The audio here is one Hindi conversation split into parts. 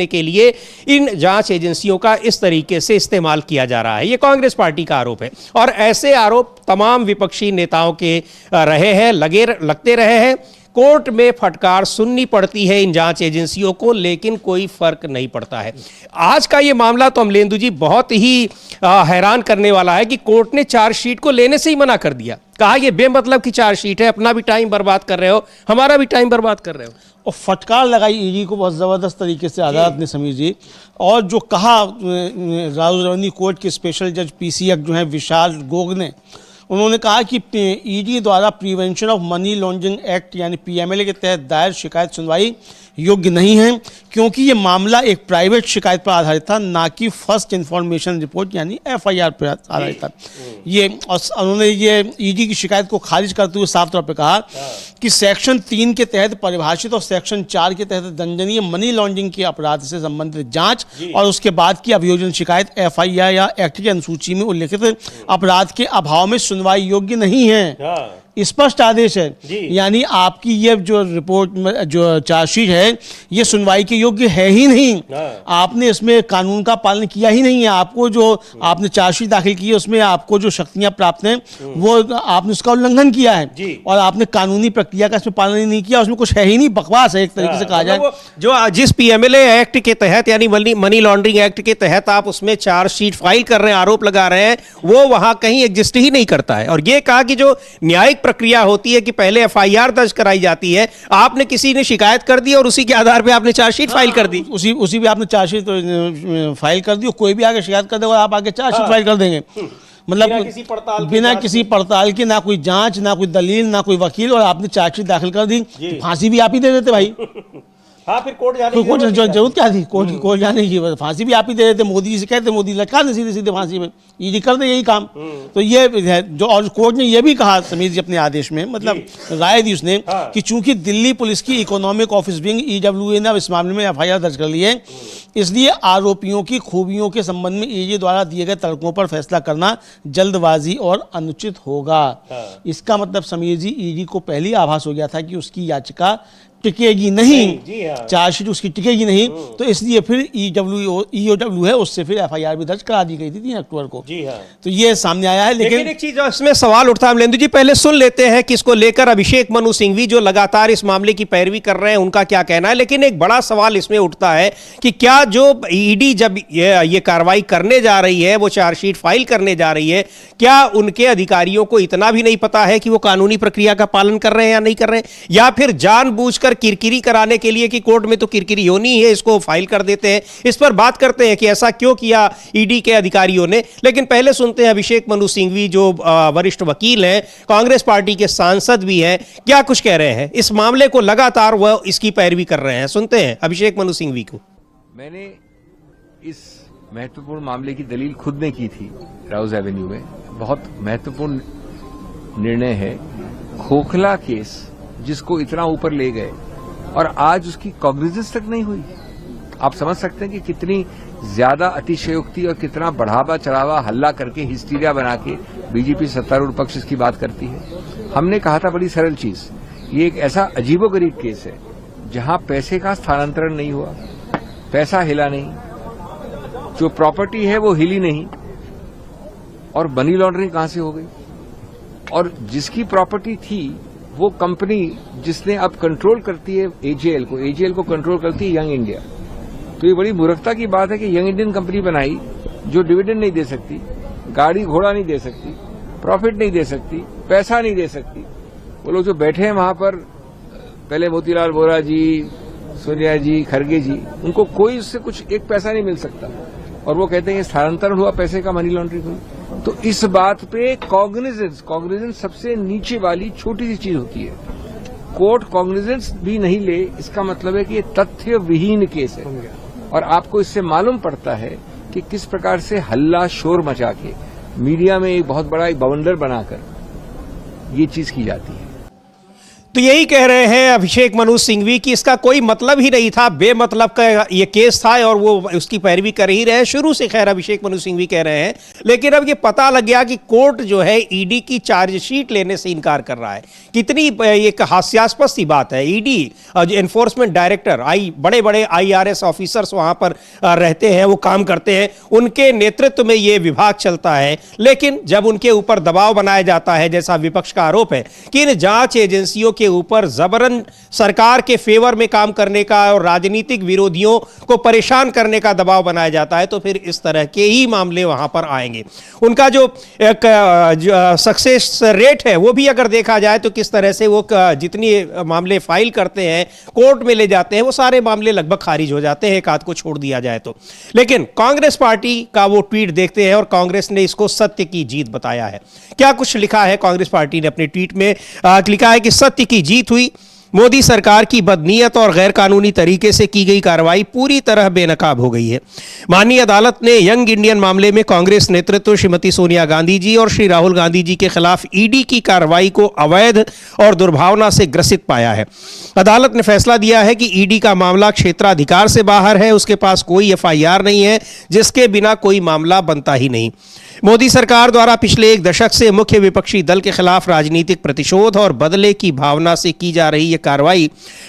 के लिए इन जांच एजेंसियों का इस तरीके से इस्तेमाल किया जा रहा है। ये कांग्रेस पार्टी का आरोप है और ऐसे आरोप तमाम विपक्षी नेताओं के रहे हैं, लगते रहे हैं। कोर्ट में फटकार सुननी पड़ती है इन जांच एजेंसियों को, लेकिन कोई फर्क नहीं पड़ता है। आज का ये मामला तो अमलेंदु जी बहुत ही हैरान करने वाला है कि कोर्ट ने चार्जशीट को लेने से ही मना कर दिया। कहा ये बेमतलब की चार्जशीट है, अपना भी टाइम बर्बाद कर रहे हो, हमारा भी टाइम बर्बाद कर रहे हो। और फटकार लगाई ईडी को बहुत ज़बरदस्त तरीके से अदालत ने, समीर जी। और जो कहा राहुल रवनी कोर्ट के स्पेशल जज पीसी जो हैं विशाल गोग ने, उन्होंने कहा कि ईडी द्वारा prevention of money laundering act यानी पीएमएलए के तहत दायर शिकायत सुनवाई योग्य नहीं है, क्योंकि ये मामला एक प्राइवेट शिकायत पर आधारित था, ना कि फर्स्ट इन्फॉर्मेशन रिपोर्ट यानी एफआईआर पर आधारित था। ये और उन्होंने ये ईडी की शिकायत को खारिज करते हुए साफ तौर पर कहा कि सेक्शन 3 के तहत परिभाषित और सेक्शन 4 के तहत दंडनीय मनी लॉन्ड्रिंग के अपराध से संबंधित जांच और उसके बाद की अभियोजन शिकायत एफआईआर या एक्ट की अनुसूची में उल्लिखित अपराध के अभाव में सुनवाई योग्य नहीं है। स्पष्ट आदेश है, यानी आपकी ये जो रिपोर्ट में जो चार्जशीट है ये सुनवाई के योग्य है ही नहीं। आपने इसमें कानून का पालन किया ही नहीं है। आपको जो आपने चार्जशीट दाखिल की है उसमें आपको जो शक्तियां प्राप्त हैं वो आपने उसका उल्लंघन किया है और आपने कानूनी प्रक्रिया का इसमें पालन ही नहीं किया। उसमें कुछ है ही नहीं, बकवास है एक तरीके से कहा जाए। जो जिस पीएमएलए एक्ट के तहत यानी मनी लॉन्ड्रिंग एक्ट के तहत आप उसमें चार्जशीट फाइल कर रहे हैं, आरोप लगा रहे हैं, वो वहां कहीं एग्जिस्ट ही नहीं करता है। और ये कहा कि जो न्यायिक प्रक्रिया होती है कि पहले एफआईआर दर्ज कराई जाती है, आपने किसी ने शिकायत कर दी और उसी के आधार पे आपने चार्जशीट फाइल कर दी। उसी पे आपने चार्जशीट फाइल कर दी। कोई भी आगे शिकायत कर देगा, आप आगे चार्जशीट फाइल कर देंगे। मतलब बिना किसी पड़ताल के, ना कोई जांच, ना कोई दलील, ना कोई वकील, और आपने चार्जशीट दाखिल कर दी। फांसी भी आप ही दे देते भाई। हाँ, फिर कोर्ट जाने की जरूरत क्या थी? कोर्ट जाने की फांसी भी आप ही दे देते। मोदी जी से कहते, मोदी लटका दे सीधे सीधे फांसी में, ईडी कर दे यही काम। तो ये है जो, और कोर्ट ने ये भी कहा समीर जी अपने आदेश में, मतलब राय दी उसने कि चूंकि दिल्ली पुलिस की इकोनॉमिक ऑफिस विंग ईडब्ल्यूए ने इस मामले में एफआईआर दर्ज कर ली है, इसलिए आरोपियों की खूबियों के संबंध में ईडी द्वारा दिए गए तर्कों पर फैसला करना जल्दबाजी और अनुचित होगा। इसका मतलब समीर जी ईडी को पहले आभास हो गया था कि उसकी याचिका टिकेगी नहीं, चार्जशीट उसकी टिकेगी नहीं, तो इसलिए फिर ईओडब्ल्यू है उससे फिर एफआईआर भी दर्ज करा दी गई थी 3 अक्टूबर को। तो ये सामने आया है। लेकिन एक चीज इसमें सवाल उठता है अमलेंदु जी, पहले सुन लेते हैं कि इसको लेकर अभिषेक मनु सिंघवी जो लगातार इस मामले की पैरवी कर रहे हैं उनका क्या कहना है। लेकिन एक बड़ा सवाल इसमें उठता है कि क्या जो ईडी जब ये कार्रवाई करने जा रही है, वो चार्जशीट फाइल करने जा रही है, क्या उनके अधिकारियों को इतना भी नहीं पता है कि वो कानूनी प्रक्रिया का पालन कर रहे हैं या नहीं कर रहे हैं, या फिर जानबूझकर किरकिरी कराने के लिए कि कोर्ट में तो किरकिरी होनी है, इसको फाइल कर देते हैं। इस पर बात करते हैं कि ऐसा क्यों किया ईडी के अधिकारियों ने। लेकिन पहले सुनते हैं अभिषेक मनु सिंघवी जो वरिष्ठ वकील हैं, कांग्रेस पार्टी के सांसद भी हैं, क्या कुछ कह रहे हैं इस मामले को। लगातार वह इसकी पैरवी कर रहे हैं। सुनते हैं अभिषेक मनु सिंघवी को। मैंने इस महत्वपूर्ण मामले की दलील खुद ने की थी राउज एवेन्यू में। बहुत महत्वपूर्ण निर्णय है, खोखला केस जिसको इतना ऊपर ले गए और आज उसकी कॉग्निजेंस तक नहीं हुई। आप समझ सकते हैं कि कितनी ज्यादा अतिशयोक्ति और कितना बढ़ावा चढ़ावा हल्ला करके हिस्टीरिया बना के बीजेपी सत्तारूढ़ पक्ष इसकी बात करती है। हमने कहा था बड़ी सरल चीज, ये एक ऐसा अजीबोगरीब केस है जहां पैसे का स्थानांतरण नहीं हुआ, पैसा हिला नहीं, जो प्रॉपर्टी है वो हिली नहीं, और मनी लॉन्ड्रिंग कहां से हो गई। और जिसकी प्रॉपर्टी थी वो कंपनी जिसने अब कंट्रोल करती है एजेएल को कंट्रोल करती है यंग इंडिया। तो ये बड़ी मूर्खता की बात है कि यंग इंडियन कंपनी बनाई जो डिविडेंड नहीं दे सकती, गाड़ी घोड़ा नहीं दे सकती, प्रॉफिट नहीं दे सकती, पैसा नहीं दे सकती। वो लोग जो बैठे हैं वहां पर, पहले मोतीलाल वोरा जी, सोनिया जी, खरगे जी, उनको कोई उससे कुछ एक पैसा नहीं मिल सकता, और वो कहते हैं स्थानांतरण हुआ पैसे का, मनी लॉन्ड्रिंग हुई। तो इस बात पे कॉग्निजेंस सबसे नीचे वाली छोटी सी चीज होती है। कोर्ट कॉग्निजेंस भी नहीं ले, इसका मतलब है कि ये तथ्य विहीन केस है। और आपको इससे मालूम पड़ता है कि किस प्रकार से हल्ला शोर मचा के मीडिया में एक बहुत बड़ा एक बवंडर बनाकर ये चीज की जाती है। तो यही कह रहे हैं अभिषेक मनु सिंघवी कि इसका कोई मतलब ही नहीं था, बेमतलब का ये केस था और वो उसकी पैरवी कर ही रहे हैं शुरू से। खैर अभिषेक मनु सिंघवी कह रहे हैं, लेकिन अब ये पता लग गया कि कोर्ट जो है ईडी की चार्जशीट लेने से इनकार कर रहा है। कितनी एक हास्यास्पद सी बात है। ईडी एनफोर्समेंट डायरेक्टर, बड़े बड़े IRS ऑफिसर्स वहां पर रहते हैं, वो काम करते हैं, उनके नेतृत्व में ये विभाग चलता है। लेकिन जब उनके ऊपर दबाव बनाया जाता है, जैसा विपक्ष का आरोप है कि इन जांच एजेंसियों के ऊपर जबरन सरकार के फेवर में काम करने का और राजनीतिक विरोधियों को परेशान करने का दबाव बनाया जाता है, तो फिर इस तरह के ही मामले वहां पर आएंगे। उनका जो सक्सेस रेट है वो भी अगर देखा जाए तो किस तरह से वो जितनी मामले फाइल करते हैं, कोर्ट में ले जाते हैं, वो सारे मामले लगभग खारिज हो जाते हैं, एक आध को छोड़ दिया जाए तो। लेकिन कांग्रेस पार्टी का वो ट्वीट देखते हैं और कांग्रेस ने इसको सत्य की जीत बताया है। क्या कुछ लिखा है कांग्रेस पार्टी ने अपने ट्वीट में? लिखा है कि सत्य की जीत हुई, मोदी सरकार की बदनीयत और गैर कानूनी तरीके से की गई कार्रवाई पूरी तरह बेनकाब हो गई है। माननीय अदालत ने यंग इंडियन मामले में कांग्रेस नेतृत्व श्रीमती सोनिया गांधी जी और श्री राहुल गांधी जी के खिलाफ ईडी की कार्रवाई को अवैध और दुर्भावना से ग्रसित पाया है। अदालत ने फैसला दिया है कि ईडी का मामला क्षेत्राधिकार से बाहर है, उसके पास कोई FIR नहीं है, जिसके बिना कोई मामला बनता ही नहीं। मोदी सरकार द्वारा पिछले एक दशक से मुख्य विपक्षी दल के खिलाफ राजनीतिक प्रतिशोध और बदले की भावना से की जा रही यह कार्रवाई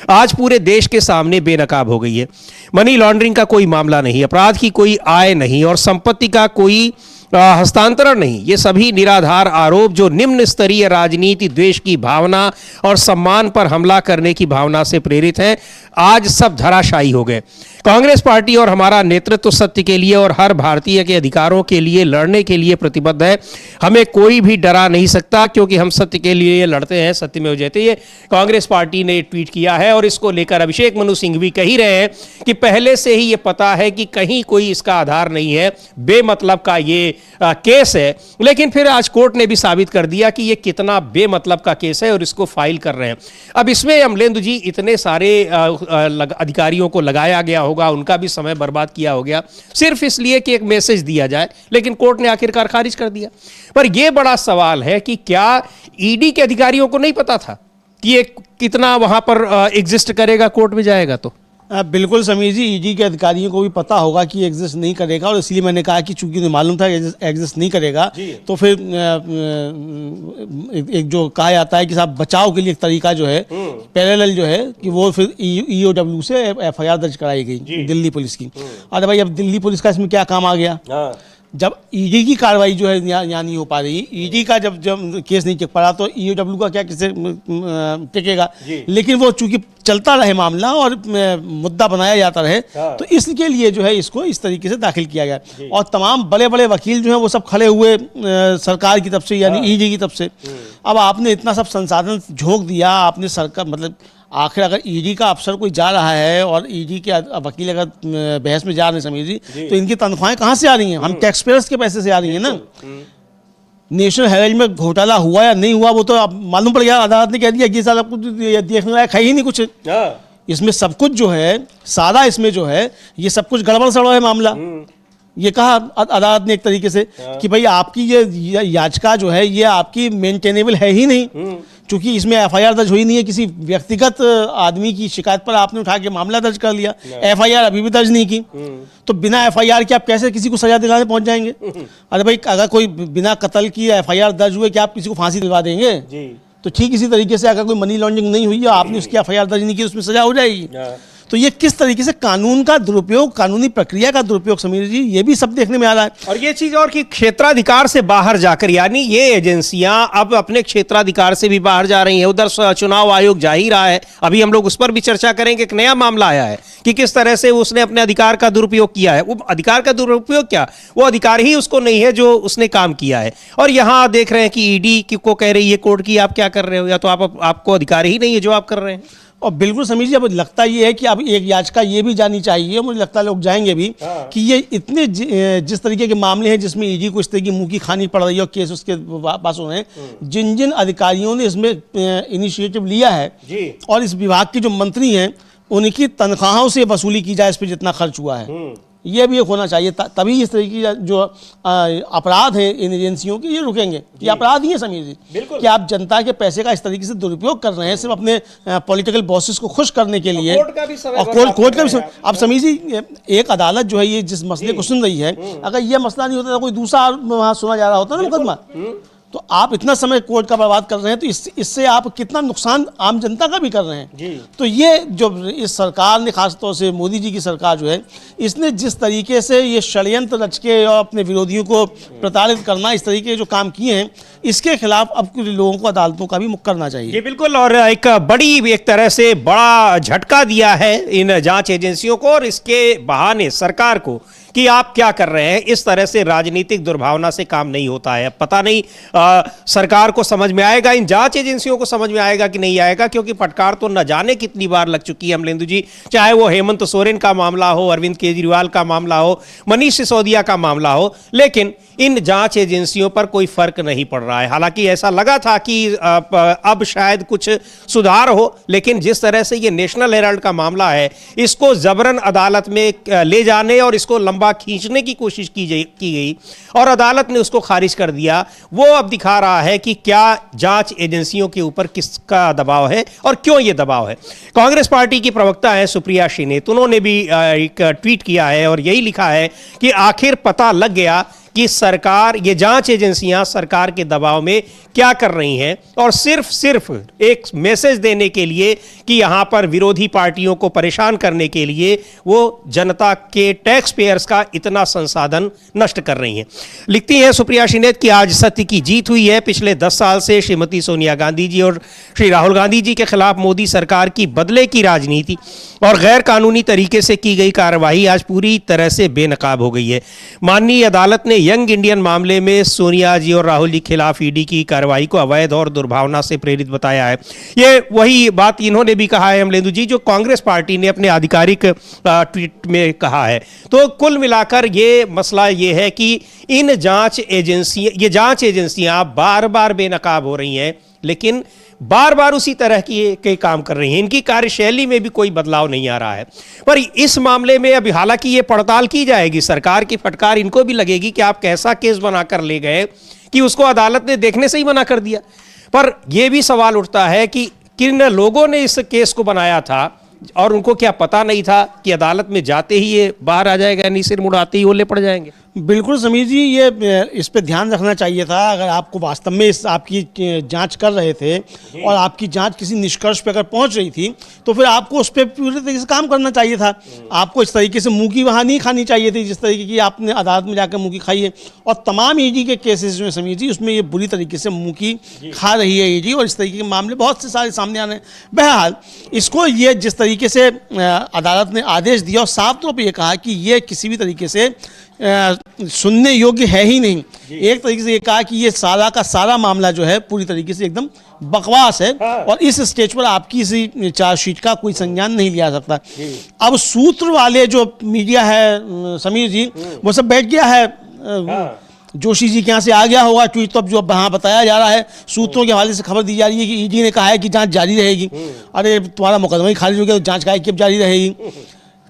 आज पूरे देश के सामने बेनकाब हो गई है। मनी लॉन्ड्रिंग का कोई मामला नहीं, अपराध की कोई आय नहीं और संपत्ति का कोई हस्तांतरण नहीं। ये सभी निराधार आरोप जो निम्न स्तरीय राजनीति, द्वेष की भावना और सम्मान पर हमला करने की भावना से प्रेरित हैं, आज सब धराशायी हो गए। कांग्रेस पार्टी और हमारा नेतृत्व सत्य के लिए और हर भारतीय के अधिकारों के लिए लड़ने के लिए प्रतिबद्ध है। हमें कोई भी डरा नहीं सकता क्योंकि हम सत्य के लिए लड़ते हैं, सत्य में जयते। ये कांग्रेस पार्टी ने ट्वीट किया है और इसको लेकर अभिषेक मनु सिंघवी कह ही रहे हैं कि पहले से ही ये पता है कि कहीं कोई इसका आधार नहीं है, बेमतलब का ये केस है। लेकिन फिर आज कोर्ट ने भी साबित कर दिया कि ये कितना बेमतलब का केस है और इसको फाइल कर रहे हैं। अब इसमें अमलेंदु जी इतने सारे अधिकारियों को लगाया गया होगा, उनका भी समय बर्बाद किया हो गया सिर्फ इसलिए कि एक मैसेज दिया जाए, लेकिन कोर्ट ने आखिरकार खारिज कर दिया। पर यह बड़ा सवाल है कि क्या ईडी के अधिकारियों को नहीं पता था कि ये कितना वहां पर एग्जिस्ट करेगा कोर्ट में जाएगा? तो बिल्कुल समीर जी, ईडी के अधिकारियों को भी पता होगा कि एग्जिस्ट नहीं करेगा और इसलिए मैंने कहा कि चूंकि उन्हें मालूम था एग्जिस्ट नहीं करेगा, तो फिर एक जो कहा जाता है कि साहब बचाव के लिए एक तरीका जो है पैरेलल जो है कि वो फिर EOW से FIR दर्ज कराई गई दिल्ली पुलिस की। अरे भाई, अब दिल्ली पुलिस का इसमें क्या काम आ गया? जब ईडी की कार्रवाई जो है यहाँ नहीं हो पा रही, ईडी का जब केस नहीं टिक पा रहा, तो EOW का क्या किसे टिकेगा? लेकिन वो चूंकि चलता रहे मामला और मुद्दा बनाया जाता रहे, तो इसके लिए जो है इसको इस तरीके से दाखिल किया गया। और तमाम बड़े बड़े वकील जो है वो सब खड़े हुए सरकार की तरफ से, यानी ईडी की तरफ से। अब आपने इतना सब संसाधन झोंक दिया, आपने सरकार मतलब आखिर अगर ईडी का अफसर कोई जा रहा है और ईडी के वकील अगर बहस में जा रहे हैं समीर जी, तो इनकी तनख्वाहें कहाँ से आ रही हैं? हम टैक्स पेयर्स के पैसे से आ रही हैं ना। नेशनल हेराल्ड में घोटाला हुआ या नहीं हुआ वो तो अब मालूम पड़ गया, अदालत ने कह दिया कि सारा कुछ देखने लायक है ही नहीं कुछ। इसमें सब कुछ जो है, सारा इसमें जो है ये सब कुछ गड़बड़ सड़बड़ है मामला। ये कहा अदालत ने एक तरीके से कि भाई आपकी ये याचिका जो है ये आपकी मेंटेनेबल है ही नहीं, क्योंकि इसमें FIR दर्ज हुई नहीं है। किसी व्यक्तिगत आदमी की शिकायत पर आपने उठा के मामला दर्ज कर लिया, FIR अभी भी दर्ज नहीं की, तो बिना FIR के आप कैसे किसी को सजा दिलाने पहुंच जाएंगे? अरे भाई, अगर कोई बिना कत्ल की FIR दर्ज हुए क्या आप किसी को फांसी दिलवा देंगे? तो ठीक इसी तरीके से अगर कोई मनी लॉन्ड्रिंग नहीं हुई है, आपने उसकी FIR दर्ज नहीं की, उसमें सजा हो जाएगी। तो ये किस तरीके से कानून का दुरुपयोग, कानूनी प्रक्रिया का दुरुपयोग समीर जी, ये भी सब देखने में आ रहा है। और ये चीज और कि क्षेत्राधिकार से बाहर जाकर, यानी ये एजेंसियां अब अपने क्षेत्राधिकार से भी बाहर जा रही हैं। उधर चुनाव आयोग जा ही रहा है, अभी हम लोग उस पर भी चर्चा करेंगे। एक नया मामला आया है कि किस तरह से उसने अपने अधिकार का दुरुपयोग किया है। वो अधिकार का दुरुपयोग क्या, वो अधिकार ही उसको नहीं है जो उसने काम किया है। और यहां देख रहे हैं कि ईडी को कह रही है कोर्ट की आप क्या कर रहे हो, या तो आपको अधिकार ही नहीं है जो आप कर रहे हैं। और बिल्कुल समीर जी, अब लगता ये है कि अब एक याचिका ये भी जानी चाहिए, मुझे लगता है लोग जाएंगे भी, कि ये इतने जिस तरीके के मामले हैं जिसमें ईडी को इस तरह की मुंह की खानी पड़ रही है और केस उसके पास हो रहे हैं, जिन जिन अधिकारियों ने इसमें इनिशिएटिव लिया है और इस विभाग के जो मंत्री हैं उनकी तनख्वाहों से वसूली की जाए इस पर जितना खर्च हुआ है, ये भी एक होना चाहिए, तभी इस तरीके के जो अपराध हैं इन एजेंसियों के ये रुकेंगे। ये अपराध ही है समीर जी कि आप जनता के पैसे का इस तरीके से दुरुपयोग कर रहे हैं सिर्फ अपने पॉलिटिकल बॉसेस को खुश करने के लिए। कोर्ट का भी समय और कोर्ट का भी अब समीर जी, एक अदालत जो है ये जिस मसले को सुन रही है, अगर ये मसला नहीं होता तो कोई दूसरा वहाँ सुना जा रहा होता ना मुकदमा, तो आप इतना समय कोर्ट का बर्बाद कर रहे हैं, तो इससे आप कितना नुकसान आम जनता का भी कर रहे हैं। तो ये जो इस सरकार ने, खासतौर से मोदी जी की सरकार जो है, इसने जिस तरीके से ये षड्यंत्र रच के और अपने विरोधियों को प्रताड़ित करना, इस तरीके के जो काम किए हैं, इसके खिलाफ अब लोगों को अदालतों का भी मुख करना चाहिए। ये बिल्कुल, और एक बड़ी, एक तरह से बड़ा झटका दिया है इन जांच एजेंसियों को और इसके बहाने सरकार को कि आप क्या कर रहे हैं। इस तरह से राजनीतिक दुर्भावना से काम नहीं होता है। पता नहीं सरकार को समझ में आएगा, इन जांच एजेंसियों को समझ में आएगा कि नहीं आएगा, क्योंकि फटकार तो न जाने कितनी बार लग चुकी है अमलेंदु जी, चाहे वो हेमंत सोरेन का मामला हो, अरविंद केजरीवाल का मामला हो, मनीष सिसोदिया का मामला हो, लेकिन इन जांच एजेंसियों पर कोई फर्क नहीं पड़ रहा है। हालांकि ऐसा लगा था कि अब शायद कुछ सुधार हो, लेकिन जिस तरह से ये नेशनल हेराल्ड का मामला है, इसको जबरन अदालत में ले जाने और इसको लंबा खींचने की कोशिश की गई और अदालत ने उसको खारिज कर दिया। वो अब दिखा रहा है कि क्या जांच एजेंसियों के ऊपर किसका दबाव है और क्यों ये दबाव है। कांग्रेस पार्टी की प्रवक्ता है सुप्रिया श्रीनेत, उन्होंने भी एक ट्वीट किया है और यही लिखा है कि आखिर पता लग गया कि सरकार, ये जांच एजेंसियां सरकार के दबाव में क्या कर रही हैं, और सिर्फ एक मैसेज देने के लिए कि यहां पर विरोधी पार्टियों को परेशान करने के लिए वो जनता के टैक्स पेयर्स का इतना संसाधन नष्ट कर रही हैं। लिखती हैं सुप्रिया श्रीनेत कि आज सत्य की जीत हुई है। पिछले 10 साल से श्रीमती सोनिया गांधी जी और श्री राहुल गांधी जी के खिलाफ मोदी सरकार की बदले की राजनीति और गैर कानूनी तरीके से की गई कार्रवाई आज पूरी तरह से बेनकाब हो गई है। माननीय अदालत ने यंग इंडियन मामले में सोनिया जी और राहुल जी के खिलाफ ईडी की कार्रवाई को अवैध और दुर्भावना से प्रेरित बताया है। ये वही बात इन्होंने भी कहा है अमलेंदु जी, जो कांग्रेस पार्टी ने अपने आधिकारिक ट्वीट में कहा है। तो कुल मिलाकर ये मसला ये है कि इन जांच एजेंसियां बार बार बेनकाब हो रही हैं, लेकिन बार बार उसी तरह के काम कर रही हैं। इनकी कार्यशैली में भी कोई बदलाव नहीं आ रहा है। पर इस मामले में अभी हालांकि ये पड़ताल की जाएगी, सरकार की फटकार इनको भी लगेगी कि आप कैसा केस बनाकर ले गए कि उसको अदालत ने देखने से ही मना कर दिया। पर यह भी सवाल उठता है कि किन लोगों ने इस केस को बनाया था और उनको क्या पता नहीं था कि अदालत में जाते ही ये बाहर आ जाएगा, यानी सिर मुड़ाते ही ओले पड़ जाएंगे। बिल्कुल समीर जी, ये इस पे ध्यान रखना चाहिए था। अगर आपको वास्तव में आपकी जांच कर रहे थे और आपकी जांच किसी निष्कर्ष पे अगर पहुंच रही थी, तो फिर आपको उस पर पूरी तरीके से काम करना चाहिए था। आपको इस तरीके से मुंह की वहाँ नहीं खानी चाहिए थी जिस तरीके की आपने अदालत में जाकर मुंह की खाई है। और तमाम ईडी के केसेस में समीर जी, उसमें ये बुरी तरीके से मुंह की खा रही है ईडी, और इस तरीके के मामले बहुत से सारे सामने आ रहे हैं। बहरहाल इसको ये जिस तरीके से अदालत ने आदेश दिया और साफ तौर पर यह कहा कि ये किसी भी तरीके से सुनने योग्य है ही नहीं। एक तरीके से ये कहा कि ये सारा का सारा मामला जो है पूरी तरीके से एकदम बकवास है और इस स्टेज पर आपकी इसी चार्जशीट का कोई संज्ञान नहीं लिया सकता। अब सूत्र वाले जो मीडिया है समीर जी, वो सब बैठ गया है। जोशी जी के यहाँ से आ गया होगा ट्वीट, तो अब जो हाँ बताया जा रहा है, सूत्रों के हवाले से खबर दी जा रही है कि ईडी ने कहा है कि जांच जारी रहेगी। अरे तुम्हारा मुकदमा ही खारिज हो गया तो जांच का कब जारी रहेगी?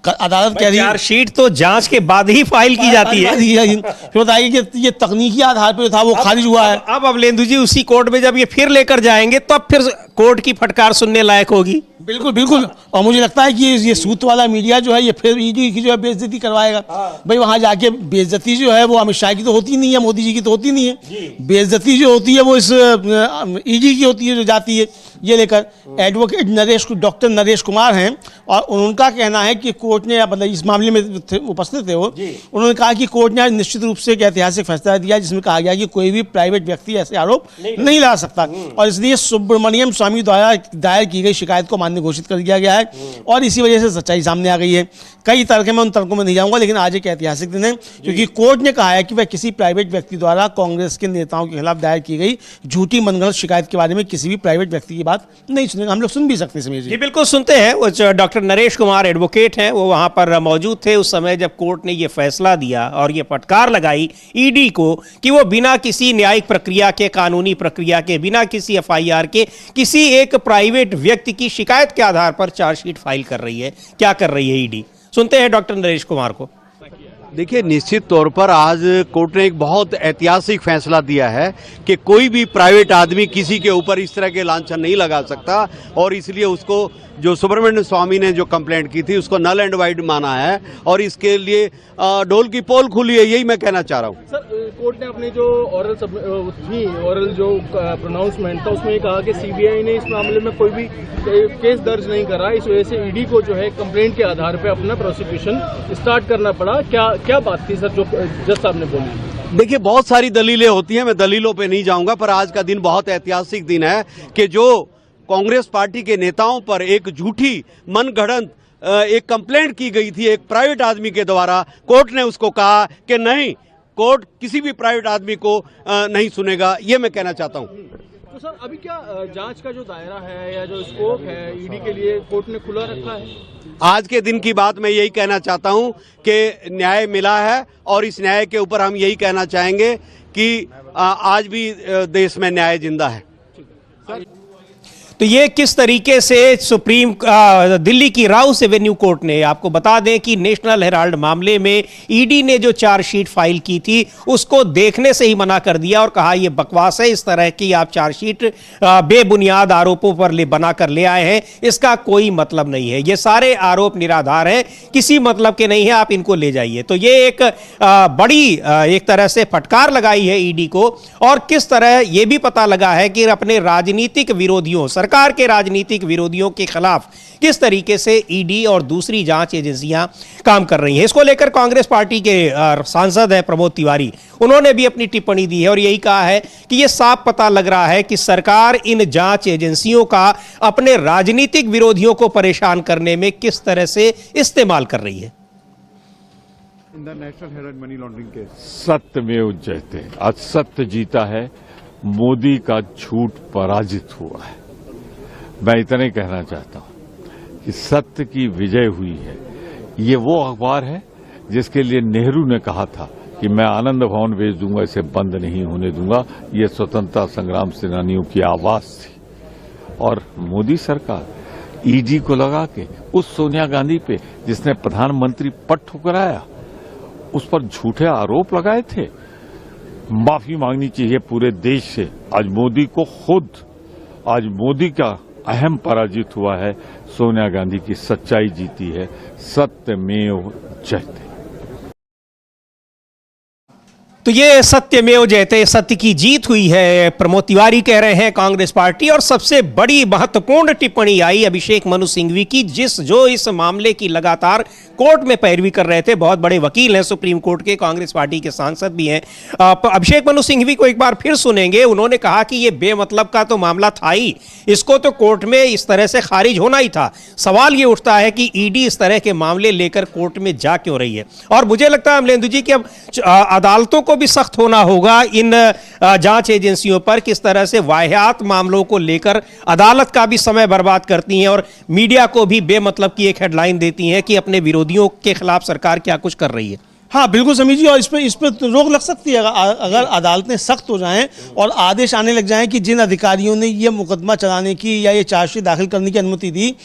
अदालत कह रही है चार्जशीट तो जांच के बाद ही फाइल की जाती है। फिर बताइए कि ये तकनीकी आधार पर था वो खारिज हुआ है। अब अमलेंदु जी उसी कोर्ट में जब ये फिर लेकर जाएंगे तब फिर कोर्ट की फटकार सुनने लायक होगी। बिल्कुल बिल्कुल, और मुझे लगता है कि ये सूत वाला मीडिया जो है ये फिर ईडी की जो है बेइज्जती करवाएगा। भाई वहां जाके बेइज्जती जो है वो अमित शाह की तो होती नहीं है, मोदी जी की तो होती नहीं है। बेइज्जती जो होती है वो इस ईडी की होती है जो जाती है ये लेकर। एडवोकेट डॉक्टर नरेश कुमार हैं और उनका कहना है कि कोर्ट ने, मतलब इस मामले में उपस्थित थे वो, उन्होंने कहा कि कोर्ट ने आज निश्चित रूप से एक ऐतिहासिक फैसला दिया जिसमें कहा गया कि कोई भी प्राइवेट व्यक्ति ऐसे आरोप नहीं ला सकता, और इसलिए सुब्रमण्यम स्वामी द्वारा दायर की गई शिकायत को मान्य घोषित कर दिया गया है और इसी वजह से सच्चाई सामने आ गई है। कई तर्क में उन तर्कों में नहीं जाऊंगा, लेकिन आज एक ऐतिहासिक दिन है क्योंकि कोर्ट ने कहा है कि वह किसी प्राइवेट व्यक्ति द्वारा कांग्रेस के नेताओं के खिलाफ दायर की गई झूठी मनगढ़ंत शिकायत के बारे में किसी भी प्राइवेट व्यक्ति की बात नहीं सुनेगा। हम लोग सुन भी सकते हैं समीर जी। बिल्कुल सुनते हैं। वो डॉक्टर नरेश कुमार एडवोकेट हैं, वो वहां पर मौजूद थे उस समय जब कोर्ट ने ये फैसला दिया और ये फटकार लगाई ईडी को कि वो बिना किसी न्यायिक प्रक्रिया के, कानूनी प्रक्रिया के, बिना किसी एफआईआर के किसी एक प्राइवेट व्यक्ति की शिकायत के आधार पर चार्जशीट फाइल कर रही है। क्या कर रही है ईडी? सुनते हैं डॉक्टर नरेश कुमार को। देखिए, निश्चित तौर पर आज कोर्ट ने एक बहुत ऐतिहासिक फैसला दिया है कि कोई भी प्राइवेट आदमी किसी के ऊपर इस तरह के लांछन नहीं लगा सकता, और इसलिए उसको जो सुब्रमण्यम स्वामी ने जो कंप्लेंट की थी उसको नल एंड वाइड माना है, और इसके लिए ढोल की पोल खुली है, यही मैं कहना चाह रहा हूँ। सर, कोर्ट ने अपनी जो ऑरल जो प्रोनाउंसमेंट था उसमें कहा कि सीबीआई ने इस मामले में कोई भी केस दर्ज नहीं करा, इस वजह से ईडी को जो है कंप्लेंट के आधार पर अपना प्रोसिक्यूशन स्टार्ट करना पड़ा। क्या बात थी सर जो जज साहब ने बोली? देखिए, बहुत सारी दलीलें होती हैं, मैं दलीलों पे नहीं जाऊंगा, पर आज का दिन बहुत ऐतिहासिक दिन है कि जो कांग्रेस पार्टी के नेताओं पर एक झूठी मनगढ़ंत एक कंप्लेंट की गई थी एक प्राइवेट आदमी के द्वारा, कोर्ट ने उसको कहा कि नहीं, कोर्ट किसी भी प्राइवेट आदमी को नहीं सुनेगा, ये मैं कहना चाहता हूँ। तो सर, अभी क्या जांच का जो दायरा है या जो स्कोप है ईडी के लिए कोर्ट ने खुला रखा है? आज के दिन की बात मैं यही कहना चाहता हूं कि न्याय मिला है, और इस न्याय के ऊपर हम यही कहना चाहेंगे कि आज भी देश में न्याय जिंदा है। तो ये किस तरीके से दिल्ली की राउस एवेन्यू कोर्ट ने, आपको बता दें कि नेशनल हेराल्ड मामले में ईडी ने जो चार्जशीट फाइल की थी उसको देखने से ही मना कर दिया और कहा यह बकवास है, इस तरह की आप चार्जशीट बेबुनियाद आरोपों पर बनाकर ले आए हैं, इसका कोई मतलब नहीं है, ये सारे आरोप निराधार हैं, किसी मतलब के नहीं है, आप इनको ले जाइए। तो ये एक बड़ी एक तरह से फटकार लगाई है ईडी को, और किस तरह यह भी पता लगा है कि अपने राजनीतिक विरोधियों, सरकार के राजनीतिक विरोधियों के खिलाफ किस तरीके से ईडी और दूसरी जांच एजेंसियां काम कर रही हैं। इसको लेकर कांग्रेस पार्टी के सांसद हैं प्रमोद तिवारी, उन्होंने भी अपनी टिप्पणी दी है और यही कहा है कि यह साफ पता लग रहा है कि सरकार इन जांच एजेंसियों का अपने राजनीतिक विरोधियों को परेशान करने में किस तरह से इस्तेमाल कर रही है। In the national Herald money laundering case सत्यमेव जयते, आज सत्य जीता है, मोदी का झूठ पराजित हुआ है। मैं इतना ही कहना चाहता हूं कि सत्य की विजय हुई है। ये वो अखबार है जिसके लिए नेहरू ने कहा था कि मैं आनंद भवन भेज दूंगा, इसे बंद नहीं होने दूंगा। ये स्वतंत्रता संग्राम सेनानियों की आवाज थी, और मोदी सरकार ईडी को लगा के उस सोनिया गांधी पे जिसने प्रधानमंत्री पद ठुकराया, उस पर झूठे आरोप लगाए थे। माफी मांगनी चाहिए पूरे देश से। आज मोदी को खुद, आज मोदी का अहम पराजित हुआ है, सोनिया गांधी की सच्चाई जीती है। सत्यमेव जयते। तो ये सत्यमेव जयते, सत्य की जीत हुई है, प्रमोद तिवारी कह रहे हैं कांग्रेस पार्टी। और सबसे बड़ी महत्वपूर्ण टिप्पणी आई अभिषेक मनु सिंघवी की, जो इस मामले की लगातार कोर्ट में पैरवी कर रहे थे, बहुत बड़े वकील हैं सुप्रीम कोर्ट के, कांग्रेस पार्टी के सांसद भी हैं। अभिषेक मनु सिंघवी को एक बार फिर सुनेंगे। उन्होंने कहा कि ये बेमतलब का तो मामला था ही, इसको तो कोर्ट में इस तरह से खारिज होना ही था। सवाल ये उठता है कि ईडी इस तरह के मामले लेकर कोर्ट में जा क्यों रही है। और मुझे लगता है अमलेंदु जी कि अब अदालतों को भी सख्त होना होगा इन जांच एजेंसियों पर, किस तरह से वाहियात मामलों को लेकर अदालत का भी समय बर्बाद करती हैं और मीडिया को भी बेमतलब की एक हेडलाइन देती हैं कि अपने विरोधियों के खिलाफ सरकार क्या कुछ कर रही है। हाँ बिल्कुल समीर जी, और इस पे तो रोक लग सकती है अगर अदालतें सख्त हो जाएं और आदेश आने लग जाएं कि जिन अधिकारियों ने ये मुकदमा चलाने की या ये चार्जशीट दाखिल करने की अनुमति दी,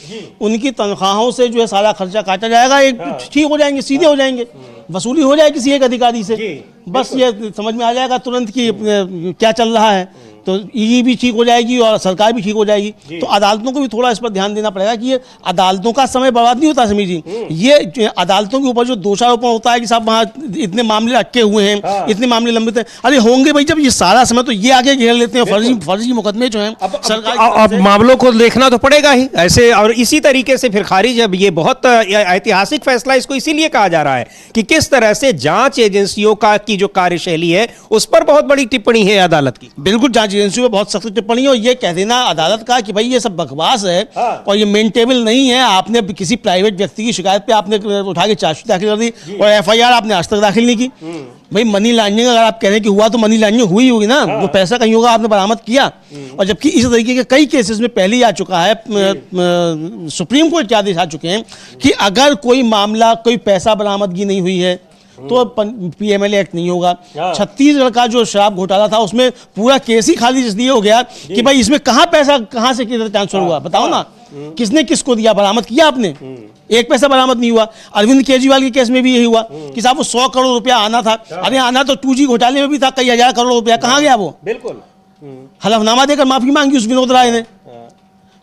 उनकी तनख्वाहों से जो है सारा खर्चा काटा जाएगा, एक ठीक हो जाएंगे, सीधे हो जाएंगे, वसूली हो जाएगी किसी एक अधिकारी से, बस ये समझ में आ जाएगा तुरंत कि क्या चल रहा है। तो ईडी भी ठीक हो जाएगी और सरकार भी ठीक हो जाएगी। तो अदालतों को भी थोड़ा इस पर ध्यान देना पड़ेगा कि ये अदालतों का समय बर्बाद नहीं होता समीर जी, ये अदालतों के ऊपर जो दोषारोपण होता है कि साहब वहाँ इतने मामले अटके हुए हैं, इतने मामले लंबित हैं, अरे होंगे भाई जब ये सारा समय, तो ये आगे घेर लेते हैं फर्जी मुकदमे जो हैं सरकार। अब मामलों को देखना तो पड़ेगा ही ऐसे, और इसी तरीके से फिर खारिज। अब ये बहुत ऐतिहासिक फैसला इसको इसीलिए कहा जा रहा है कि किस तरह से जांच एजेंसियों की जो कार्यशैली है उस पर बहुत बड़ी टिप्पणी है अदालत की। बिल्कुल, जांच एजेंसियों में बहुत सख्त टिप्पणी, और ये कह देना अदालत का कि भाई ये सब बकवास है और ये मेंटेबल नहीं है। आपने किसी प्राइवेट व्यक्ति की शिकायत पे आपने उठा के चार्जशीट दाखिल कर दी और एफआईआर आपने आज तक दाखिल नहीं की। भाई मनी लॉन्ड्रिंग अगर आप कह रहे हैं कि हुआ तो मनी लॉन्ड्रिंग हुई होगी ना, वो पैसा कहीं होगा, आपने बरामद किया। और जबकि इस तरीके के कई केसेस में पहले ही आ चुका है, सुप्रीम कोर्ट के आदेश आ चुके हैं कि अगर कोई मामला, कोई पैसा बरामदगी नहीं हुई है तो पीएमएलए एक्ट नहीं होगा। छत्तीसगढ़ का जो शराब घोटाला था उसमें पूरा केस ही खाली इसलिए हो गया कि भाई इसमें पैसा कहाँ से किधर ट्रांसफर हुआ, बताओ ना। किसने किसको दिया, बरामद किया आपने? एक पैसा बरामद नहीं हुआ। अरविंद केजरीवाल के केस में भी यही हुआ कि साहब वो 100 करोड़ रुपया आना था। अरे आना तो 2G घोटाले में भी था, कई हजार करोड़ रुपया, कहाँ गया वो? बिल्कुल हलफनामा देकर माफी मांगी उस विनोद राय ने।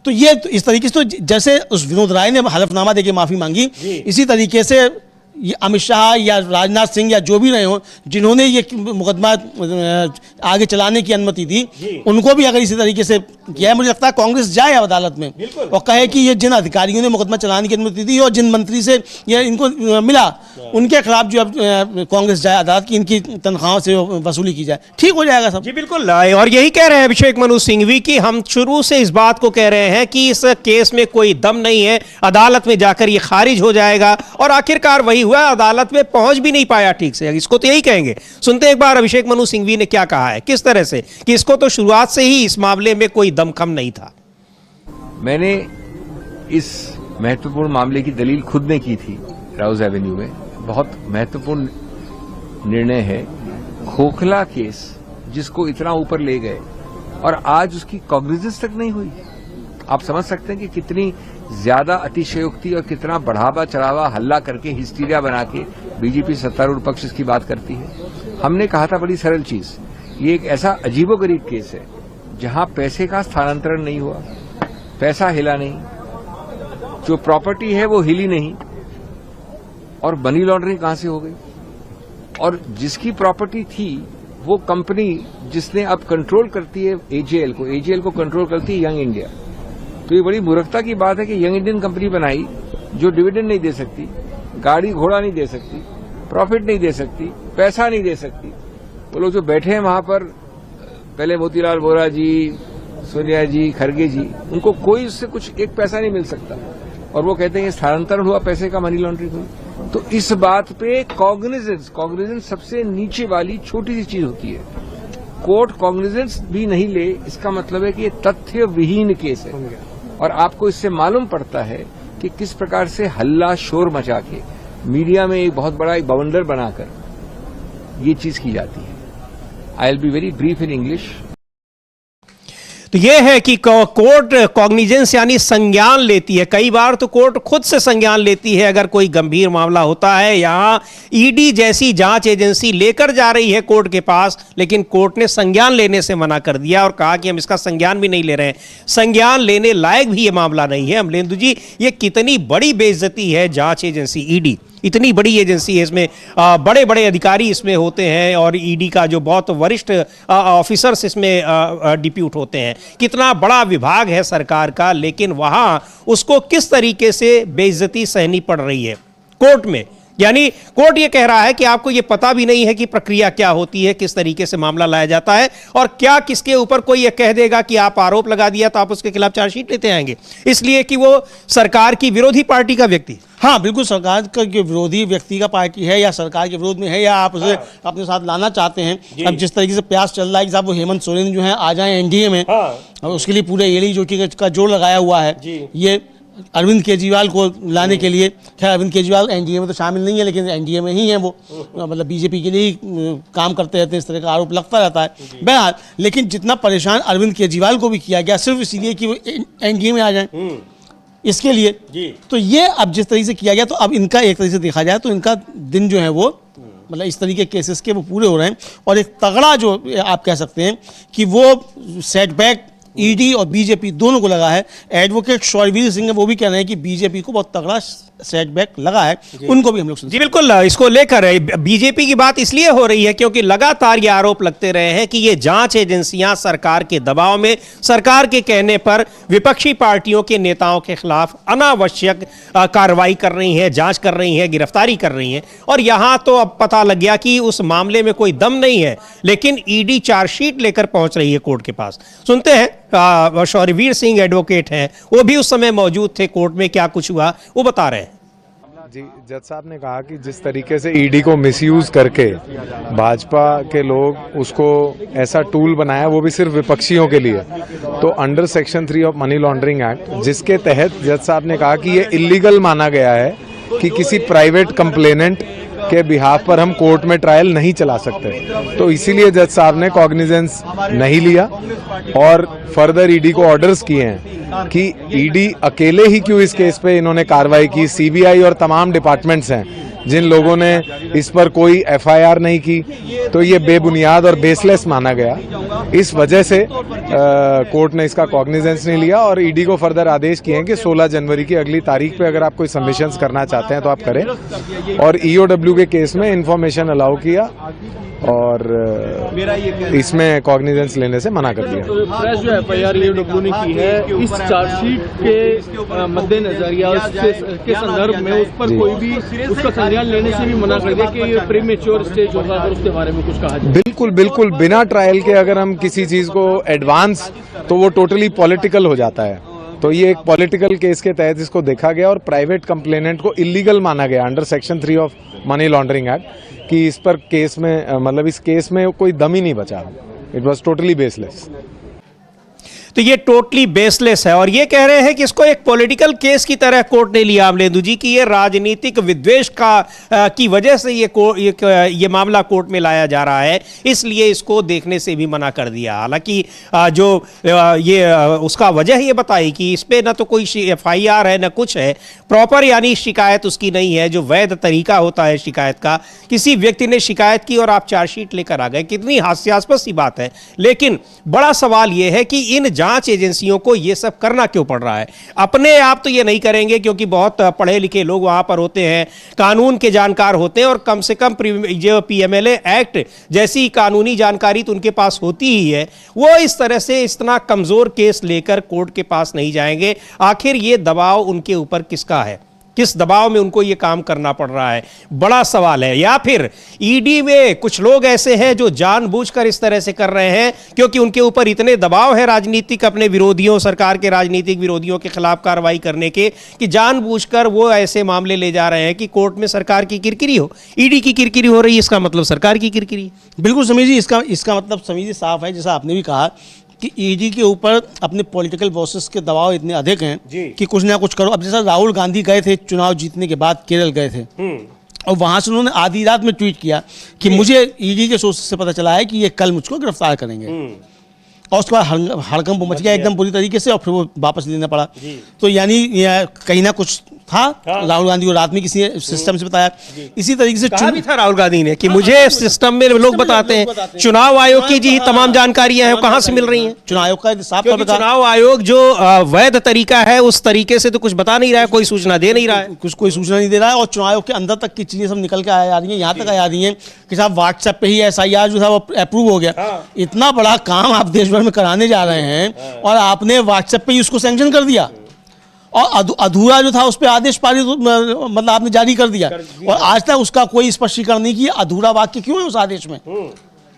तो ये तो इस तरीके से, तो जैसे उस विनोद राय ने हलफनामा देकर माफी मांगी, इसी तरीके से ये अमित शाह या राजनाथ सिंह या जो भी रहे हो जिन्होंने ये मुकदमा आगे चलाने की अनुमति दी, उनको भी अगर इसी तरीके से किया है, मुझे लगता है कांग्रेस जाए अदालत में और कहे कि ये जिन अधिकारियों ने मुकदमा चलाने की अनुमति दी और जिन मंत्री से ये इनको मिला, उनके खिलाफ जो अब कांग्रेस जाए अदालत की, इनकी तनख्वाहों से वसूली की जाए, ठीक हो जाएगा सब। जी बिल्कुल, और यही कह रहे हैं अभिषेक मनु सिंघवी कि हम शुरू से इस बात को कह रहे हैं कि इस केस में कोई दम नहीं है, अदालत में जाकर ये खारिज हो जाएगा, और आखिरकार वही हुआ, अदालत में पहुंच भी नहीं पाया ठीक से। इसको तो यही कहेंगे। सुनते एक बार अभिषेक मनु सिंघवी ने क्या कहा है, किस तरह से, कि इसको तो शुरुआत से ही इस मामले में कोई दमखम नहीं था। मैंने इस महत्वपूर्ण मामले की दलील खुद ने की थी राउज एवेन्यू में। बहुत महत्वपूर्ण निर्णय है, खोखला केस जिसको इतना ऊपर ले गए और आज उसकी कॉग्निजेंस तक नहीं हुई। आप समझ सकते हैं कि कितनी ज्यादा अतिशयोक्ति और कितना बढ़ावा चढ़ावा हल्ला करके हिस्टीरिया बना के बीजेपी सत्तारूढ़ पक्ष इसकी बात करती है। हमने कहा था बड़ी सरल चीज, ये एक ऐसा अजीबोगरीब केस है जहां पैसे का स्थानांतरण नहीं हुआ, पैसा हिला नहीं, जो प्रॉपर्टी है वो हिली नहीं, और मनी लॉन्ड्रिंग कहां से हो गई, और जिसकी प्रॉपर्टी थी वो कंपनी जिसने अब कंट्रोल करती है एजेएल को कंट्रोल करती है यंग इंडिया। तो ये बड़ी मूर्खता की बात है कि यंग इंडियन कंपनी बनाई जो डिविडेंड नहीं दे सकती, गाड़ी घोड़ा नहीं दे सकती, प्रॉफिट नहीं दे सकती, पैसा नहीं दे सकती। वो लोग जो बैठे हैं वहां पर, पहले मोतीलाल वोरा जी, सोनिया जी, खड़गे जी, उनको कोई उससे कुछ एक पैसा नहीं मिल सकता, और वो कहते हैं स्थानांतरण हुआ पैसे का, मनी लॉन्ड्रिंग हुई। तो इस बात पे कॉग्निजेंस सबसे नीचे वाली छोटी सी चीज होती है। कोर्ट कॉग्निजेंस भी नहीं ले, इसका मतलब है कि ये तथ्य विहीन केस है, और आपको इससे मालूम पड़ता है कि किस प्रकार से हल्ला शोर मचा के मीडिया में एक बहुत बड़ा एक बवंडर बनाकर ये चीज की जाती है। I will be very brief in English. तो यह है कि कोर्ट कॉग्निजेंस यानी संज्ञान लेती है। कई बार तो कोर्ट खुद से संज्ञान लेती है अगर कोई गंभीर मामला होता है। यहां ईडी जैसी जांच एजेंसी लेकर जा रही है कोर्ट के पास, लेकिन कोर्ट ने संज्ञान लेने से मना कर दिया और कहा कि हम इसका संज्ञान भी नहीं ले रहे हैं। संज्ञान लेने लायक भी ये मामला नहीं है। अमलेंदु जी, ये कितनी बड़ी बेइज्जती है जांच एजेंसी ईडी, इतनी बड़ी एजेंसी है, इसमें बड़े बड़े अधिकारी इसमें होते हैं और ईडी का जो बहुत वरिष्ठ ऑफिसर्स इसमें डिप्यूट होते हैं। कितना बड़ा विभाग है सरकार का, लेकिन वहां उसको किस तरीके से बेइज्जती सहनी पड़ रही है कोर्ट में। यानी कोर्ट ये कह रहा है कि आपको ये पता भी नहीं है कि प्रक्रिया क्या होती है, किस तरीके से मामला लाया जाता है, और क्या किसके ऊपर कोई ये कह देगा कि आप आरोप लगा दिया तो आप उसके खिलाफ चार्जशीट लेते आएंगे, इसलिए कि वो सरकार की विरोधी पार्टी का व्यक्ति। हाँ बिल्कुल, सरकार का जो विरोधी व्यक्ति का पार्टी है या सरकार के विरोध में है या आप उसे अपने साथ लाना चाहते हैं। अब जिस तरीके से प्रयास चल रहा है कि साहब वो हेमंत सोरेन जो है आ जाएं एनडीए में, और उसके लिए पूरे एली जोशी का जोर लगाया हुआ है ये अरविंद केजरीवाल को लाने के लिए। खैर अरविंद केजरीवाल एनडीए में तो शामिल नहीं है, लेकिन एनडीए में ही है वो, मतलब बीजेपी के लिए ही काम करते रहते हैं, इस तरह का आरोप लगता रहता है। बहरहाल, लेकिन जितना परेशान अरविंद केजरीवाल को भी किया गया सिर्फ इसीलिए कि वो एनडीए में आ जाए, इसके लिए तो ये अब जिस तरीके से किया गया, तो अब इनका एक तरीके से देखा जाए तो इनका दिन जो है वो मतलब इस तरीके के केसेस के वो पूरे हो रहे हैं। और एक तगड़ा जो आप कह सकते हैं कि वो सेटबैक ईडी और बीजेपी दोनों को लगा है। एडवोकेट शौरवीर सिंह वो भी कह रहे हैं कि बीजेपी को बहुत तगड़ा सेटबैक लगा है, उनको भी हम लोग जी बिल्कुल। इसको लेकर बीजेपी की बात इसलिए हो रही है क्योंकि लगातार ये आरोप लगते रहे हैं कि ये जांच एजेंसियां सरकार के दबाव में, सरकार के कहने पर विपक्षी पार्टियों के नेताओं के खिलाफ अनावश्यक कार्रवाई कर रही हैं, जांच कर रही हैं, गिरफ्तारी कर रही हैं। और यहां तो अब पता लग गया कि उस मामले में कोई दम नहीं है, लेकिन ईडी चार्जशीट लेकर पहुंच रही है कोर्ट के पास। सुनते हैं शौरवीर सिंह एडवोकेट हैं, वो भी उस समय मौजूद थे कोर्ट में, क्या कुछ हुआ वो बता रहे हैं। जी, जज साहब ने कहा कि जिस तरीके से ईडी को मिसयूज करके भाजपा के लोग उसको ऐसा टूल बनाया, वो भी सिर्फ विपक्षियों के लिए, तो under section 3 of money laundering act, जिसके तहत जज साहब ने कहा कि ये इलीगल माना गया है कि किसी प्राइवेट कंप्लेनेंट के बिहाफ पर हम कोर्ट में ट्रायल नहीं चला सकते। तो इसीलिए जज साहब ने कॉग्निजेंस नहीं लिया और फर्दर ईडी को ऑर्डर्स किए हैं कि ईडी अकेले ही क्यों इस केस पे इन्होंने कार्रवाई की, सीबीआई और तमाम डिपार्टमेंट्स हैं जिन लोगों ने इस पर कोई एफआईआर नहीं की, तो ये बेबुनियाद और बेसलेस माना गया। इस वजह से कोर्ट ने इसका कॉग्निजेंस नहीं लिया और ईडी को फर्दर आदेश किए हैं कि 16 जनवरी की अगली तारीख पे अगर आप कोई सबमिशंस करना चाहते हैं तो आप करें। और ईओडब्ल्यू के केस में इंफॉर्मेशन अलाउ किया और इसमें कॉग्निजेंस लेने से मना कर दिया। तो फ्रेश जो एफआईआर ईओडब्ल्यू ने की है, इस चार्जशीट के मद्देनजर या उसके संदर्भ में उस पर कोई भी उसका संज्ञान लेने से भी मना कर दिया कि ये प्रीमेच्योर स्टेज होगा, अगर उसके बारे में कुछ कहा जाए। बिल्कुल बिल्कुल, बिना ट्रायल के अगर हम किसी चीज को एडवांस, तो वो टोटली पॉलिटिकल हो जाता है। तो ये एक पॉलिटिकल केस के तहत इसको देखा गया और प्राइवेट कंप्लेनेंट को इलीगल माना गया under section 3 of money laundering act कि इस पर केस में मतलब इस केस में कोई दम ही नहीं बचा। It was totally baseless. तो ये टोटली बेसलेस है और ये कह रहे हैं कि इसको एक पॉलिटिकल केस की तरह कोर्ट ने लिया अमलेंदु जी, कि ये राजनीतिक विद्वेष की वजह से ये मामला कोर्ट में लाया जा रहा है, इसलिए इसको देखने से भी मना कर दिया। हालांकि जो ये उसका वजह ये बताई कि इस पे ना तो कोई एफआईआर है ना कुछ है प्रॉपर, यानी शिकायत उसकी नहीं है जो वैध तरीका होता है शिकायत का। किसी व्यक्ति ने शिकायत की और आप चार्जशीट लेकर आ गए, कितनी हास्यास्पद सी बात है। लेकिन बड़ा सवाल यह है कि इन जांच एजेंसियों को यह सब करना क्यों पड़ रहा है। अपने आप तो ये नहीं करेंगे क्योंकि बहुत पढ़े लिखे लोग वहां पर होते हैं, कानून के जानकार होते हैं और कम से कम जो पीएमएलए एक्ट जैसी कानूनी जानकारी तो उनके पास होती ही है। वो इस तरह से इतना कमजोर केस लेकर कोर्ट के पास नहीं जाएंगे। आखिर ये दबाव उनके ऊपर किसका है, किस दबाव में उनको ये काम करना पड़ रहा है, बड़ा सवाल है। या फिर ईडी में कुछ लोग ऐसे हैं जो जानबूझकर इस तरह से कर रहे हैं क्योंकि उनके ऊपर इतने दबाव है राजनीतिक, अपने विरोधियों, सरकार के राजनीतिक विरोधियों के खिलाफ कार्रवाई करने के, कि जानबूझकर वो ऐसे मामले ले जा रहे हैं कि कोर्ट में सरकार की किरकिरी हो। ईडी की किरकिरी हो रही है, इसका मतलब सरकार की किरकिरी। बिल्कुल समीर जी, इसका मतलब समीर जी साफ है, जैसा आपने भी कहा कि ईडी के ऊपर अपने पॉलिटिकल बॉसेस के दबाव इतने अधिक हैं कि कुछ ना कुछ करो। अब जैसा राहुल गांधी गए थे चुनाव जीतने के बाद, केरल गए थे और वहां से उन्होंने आधी रात में ट्वीट किया कि मुझे ईडी के सोर्स से पता चला है कि ये कल मुझको गिरफ्तार करेंगे, और उसके बाद हड़कंप मच गया एकदम बुरी तरीके से और फिर वो वापस लेना पड़ा। तो यानी कहीं ना कुछ था। राहुल गांधी को रात में किसी ने सिस्टम से बताया। इसी तरीके से कहा भी था राहुल गांधी ने कि मुझे सिस्टम में लोग बताते हैं, चुनाव आयोग की जी तमाम जानकारियां हैं, कहां से मिल रही हैं। चुनाव आयोग का साफ तौर पर चुनाव आयोग जो वैध तरीका है उस तरीके से तो कुछ बता नहीं रहा है, कोई सूचना दे नहीं रहा है, कोई सूचना नहीं दे रहा है। और चुनाव आयोग के अंदर तक की चीजें सब निकल के आ रही हैं, यहाँ तक आ रही हैं कि साहब व्हाट्सएप पे ही एसआईआर जो था वो अप्रूव हो गया। इतना बड़ा काम आप देश भर में कराने जा रहे हैं और आपने व्हाट्सएप पे ही उसको सैंक्शन कर दिया और अधूरा जो था उस पर आदेश पारित मतलब आपने जारी कर दिया और आज तक उसका कोई स्पष्टीकरण नहीं किया। अधूरा वाक्य क्यों है उस आदेश में,